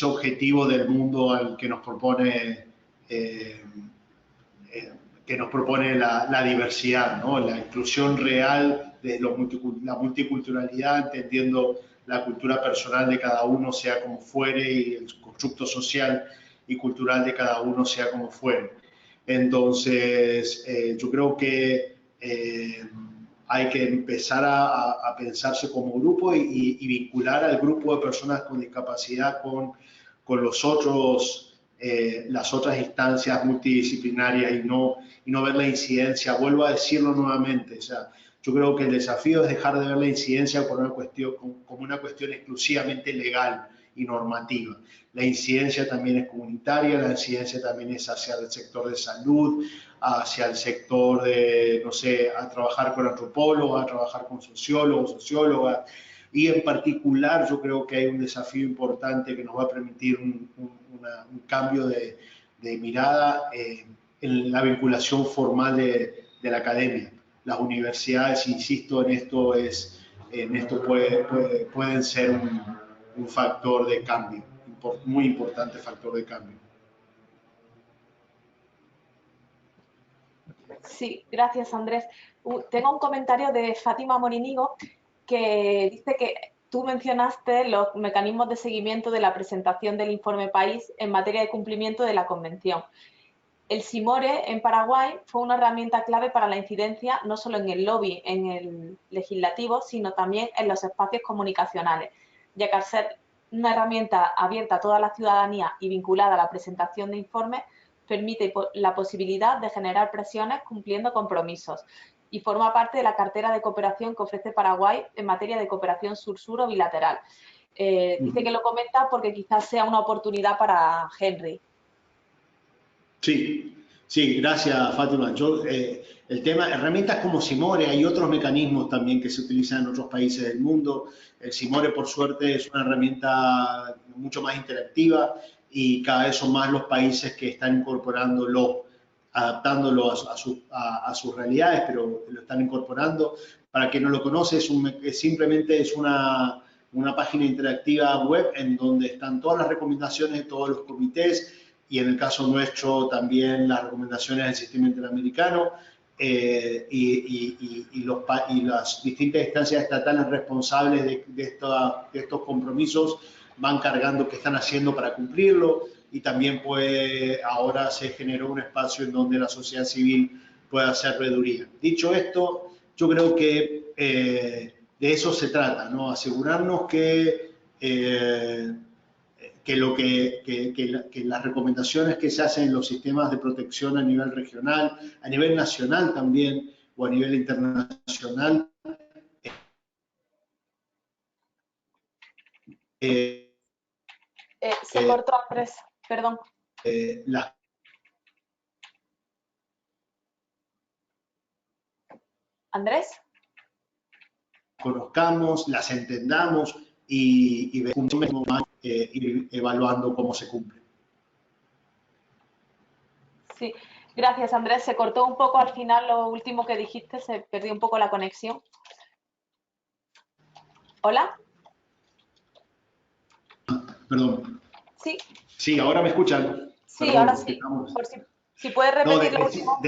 objetivo del mundo al que nos propone la diversidad, ¿no? La inclusión real de la multiculturalidad, entendiendo la cultura personal de cada uno sea como fuere y el constructo social y cultural de cada uno sea como fuere. Entonces, yo creo que hay que empezar a pensarse como grupo y vincular al grupo de personas con discapacidad con los otros, las otras instancias multidisciplinarias y no ver la incidencia. Vuelvo a decirlo nuevamente, o sea, yo creo que el desafío es dejar de ver la incidencia como una cuestión exclusivamente legal y normativa. La incidencia también es comunitaria, la incidencia también es hacia el sector de salud, hacia el sector de, no sé, a trabajar con antropólogos, a trabajar con sociólogos, sociólogas, y en particular yo creo que hay un desafío importante que nos va a permitir un cambio de mirada en la vinculación formal de la academia. Las universidades, insisto en esto, pueden ser un factor de cambio, muy importante factor de cambio. Sí, gracias Andrés. Tengo un comentario de Fátima Morinigo que dice que tú mencionaste los mecanismos de seguimiento de la presentación del informe país en materia de cumplimiento de la Convención. El Simore en Paraguay fue una herramienta clave para la incidencia no solo en el lobby, en el legislativo, sino también en los espacios comunicacionales, ya que al ser una herramienta abierta a toda la ciudadanía y vinculada a la presentación de informes, permite la posibilidad de generar presiones cumpliendo compromisos y forma parte de la cartera de cooperación que ofrece Paraguay en materia de cooperación sur-sur o bilateral. Dice que lo comenta porque quizás sea una oportunidad para Henry. Sí, sí, gracias Fátima. El tema, herramientas como Simore, hay otros mecanismos también que se utilizan en otros países del mundo. El Simore, por suerte, es una herramienta mucho más interactiva y cada vez son más los países que están incorporándolo, adaptándolo a sus realidades, pero lo están incorporando. Para quien no lo conoce, simplemente es una página interactiva web en donde están todas las recomendaciones de todos los comités, y en el caso nuestro también las recomendaciones del sistema interamericano y las distintas instancias estatales responsables de estos compromisos van cargando qué están haciendo para cumplirlo, y también ahora se generó un espacio en donde la sociedad civil puede hacer veeduría. Dicho esto, yo creo que de eso se trata, ¿no? Asegurarnos que las recomendaciones que se hacen en los sistemas de protección a nivel regional, a nivel nacional también, o a nivel internacional, se cortó, Andrés, perdón. Las ¿Andrés? conozcamos, las entendamos y ir evaluando cómo se cumple. Sí, gracias Andrés. Se cortó un poco al final lo último que dijiste, se perdió un poco la conexión. ¿Hola? Perdón. Sí. Sí, ahora me escuchan. Sí, perdón, ahora sí. Por si puedes repetir lo último.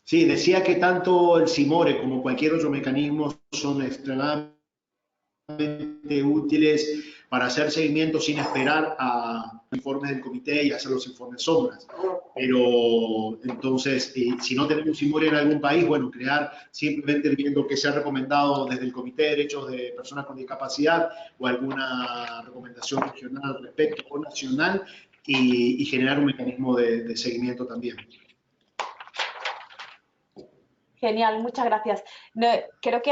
Decía que tanto el Simore como cualquier otro mecanismo son extremadamente útiles para hacer seguimiento sin esperar a informes del comité y hacer los informes sombras. Pero entonces, si no tenemos Simore en algún país, bueno, crear simplemente viendo que se ha recomendado desde el Comité de Derechos de Personas con Discapacidad o alguna recomendación regional al respecto o nacional y generar un mecanismo de seguimiento también. Genial, muchas gracias. Creo que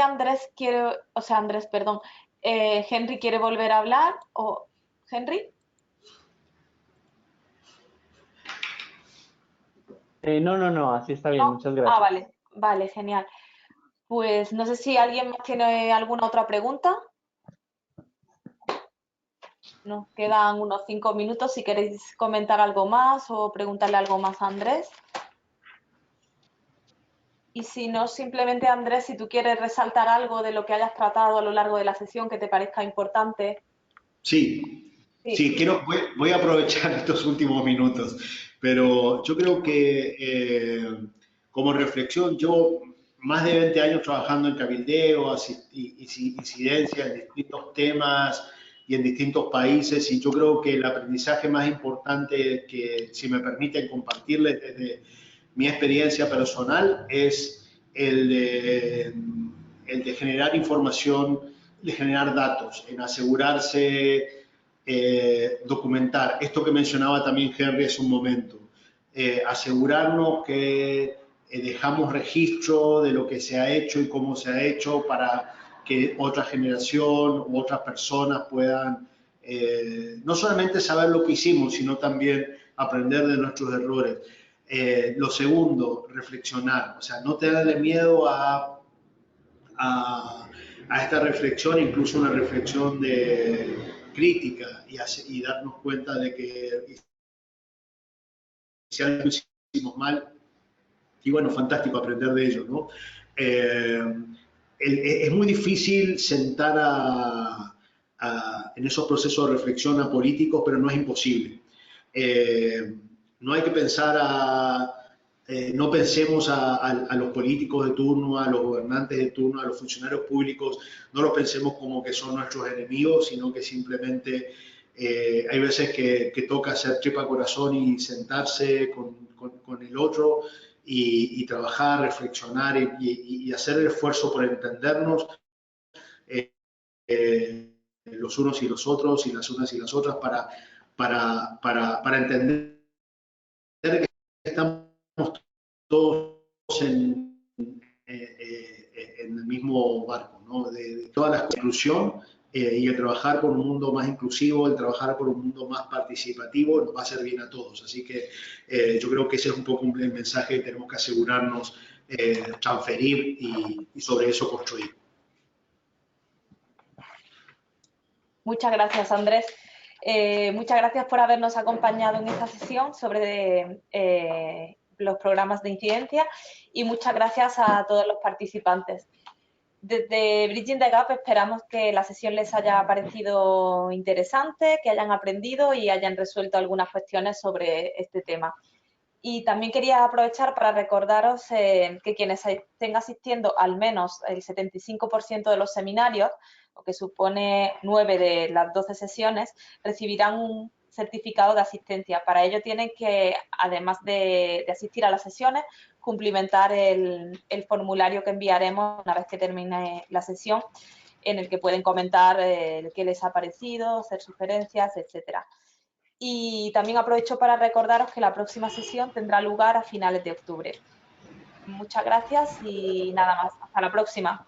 Henry quiere volver a hablar. ¿O Henry? No, así está bien, muchas gracias. Ah, vale, genial. Pues no sé si alguien más tiene alguna otra pregunta. Nos quedan unos 5 minutos si queréis comentar algo más o preguntarle algo más a Andrés. Y si no, simplemente Andrés, si tú quieres resaltar algo de lo que hayas tratado a lo largo de la sesión que te parezca importante. Sí, voy a aprovechar estos últimos minutos, pero yo creo que como reflexión, yo más de 20 años trabajando en cabildeo, incidencia en distintos temas y en distintos países, y yo creo que el aprendizaje más importante que, si me permiten compartirles desde mi experiencia personal, es el de generar información, de generar datos, en asegurarse, documentar. Esto que mencionaba también Henry hace un momento. Asegurarnos que dejamos registro de lo que se ha hecho y cómo se ha hecho para que otra generación u otras personas puedan no solamente saber lo que hicimos, sino también aprender de nuestros errores. Lo segundo, reflexionar. O sea, no tenerle miedo a esta reflexión, incluso una reflexión crítica y darnos cuenta de que si algo hicimos mal, y bueno, fantástico aprender de ello, ¿no? Es muy difícil sentar en esos procesos de reflexión a políticos, pero no es imposible. No hay que pensar no pensemos a los políticos de turno, a los gobernantes de turno, a los funcionarios públicos, no los pensemos como que son nuestros enemigos, sino que simplemente Hay veces que toca hacer tripa corazón y sentarse con el otro y trabajar, reflexionar y hacer el esfuerzo por entendernos los unos y los otros y las unas y las otras para entender que estamos todos en el mismo barco, ¿no? De toda la inclusión y el trabajar por un mundo más inclusivo, el trabajar por un mundo más participativo, nos va a hacer bien a todos. Así que yo creo que ese es un poco el mensaje que tenemos que asegurarnos, transferir y sobre eso construir. Muchas gracias, Andrés. Muchas gracias por habernos acompañado en esta sesión sobre los programas de incidencia y muchas gracias a todos los participantes. Desde Bridging the Gap esperamos que la sesión les haya parecido interesante, que hayan aprendido y hayan resuelto algunas cuestiones sobre este tema. Y también quería aprovechar para recordaros que quienes estén asistiendo al menos el 75% de los seminarios, lo que supone 9 de las 12 sesiones, recibirán un certificado de asistencia. Para ello tienen que, además de asistir a las sesiones, cumplimentar el formulario que enviaremos una vez que termine la sesión, en el que pueden comentar qué les ha parecido, hacer sugerencias, etcétera. Y también aprovecho para recordaros que la próxima sesión tendrá lugar a finales de octubre. Muchas gracias y nada más. Hasta la próxima.